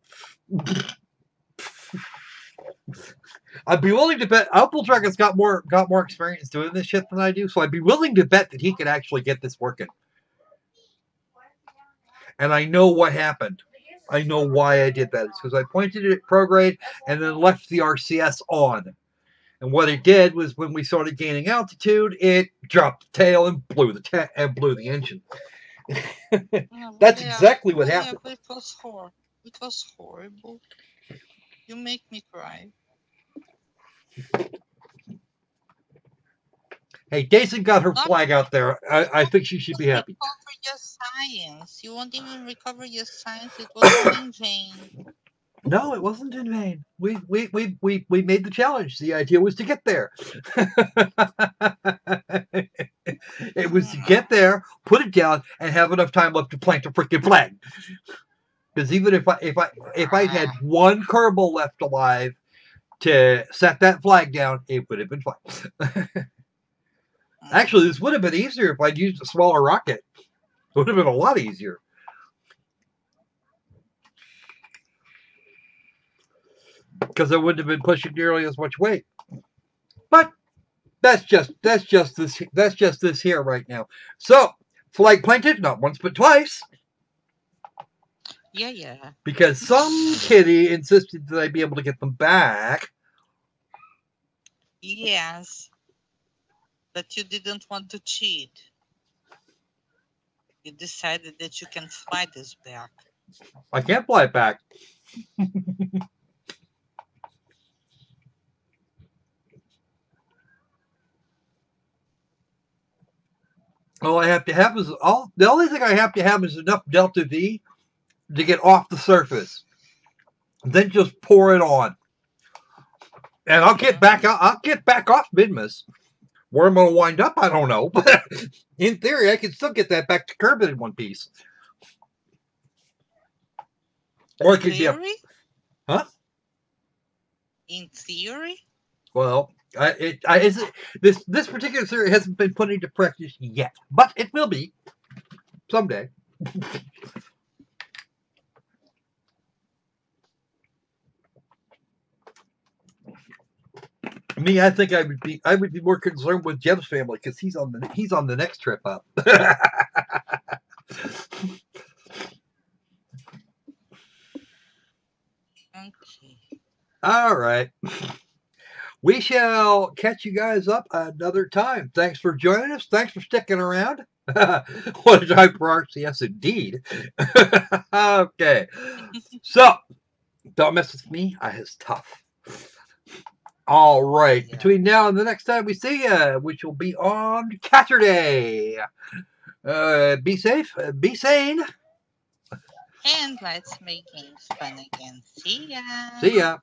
I'd be willing to bet Apple Dragon's got more experience doing this shit than I do, so I'd be willing to bet that he could actually get this working. And I know what happened. I know why I did that. It's because I pointed it at prograde and then left the RCS on. And what it did was when we started gaining altitude, it dropped the tail and blew the engine. That's exactly what happened. It was horrible. You make me cry. Hey, Daisy got her flag out there. I think she should be happy. Recover your science. You won't even recover your science. It wasn't in vain. No, it wasn't in vain. We made the challenge. The idea was to get there. It was to get there, put it down, and have enough time left to plant the freaking flag. Because even if I had one Kerbal left alive to set that flag down, it would have been fine. Actually, this would have been easier if I'd used a smaller rocket. It would have been a lot easier. Because I wouldn't have been pushing nearly as much weight. But that's just this here right now. So, flag planted, not once but twice. Yeah. Because some kitty insisted that I be able to get them back. Yes. But you didn't want to cheat. You decided that you can fly this back. I can't fly it back. All I have to have is the only thing I have to have is enough delta V to get off the surface. Then just pour it on. And I'll get back off Minmus. Where I'm going to wind up, I don't know. But in theory, I can still get that back to Kerbin in one piece. Or it could be a... Theory? Huh? In theory? Well, this particular theory hasn't been put into practice yet, but it will be someday. Me, I think I would be more concerned with Jeb's family because he's on the next trip up. Okay. All right. We shall catch you guys up another time. Thanks for joining us. Thanks for sticking around. What a time for Arts? Yes, indeed. Okay. So, don't mess with me. I is tough. All right. Yeah. Between now and the next time we see you, which will be on Saturday. Be safe. Be sane. And let's make games fun again. See ya. See ya.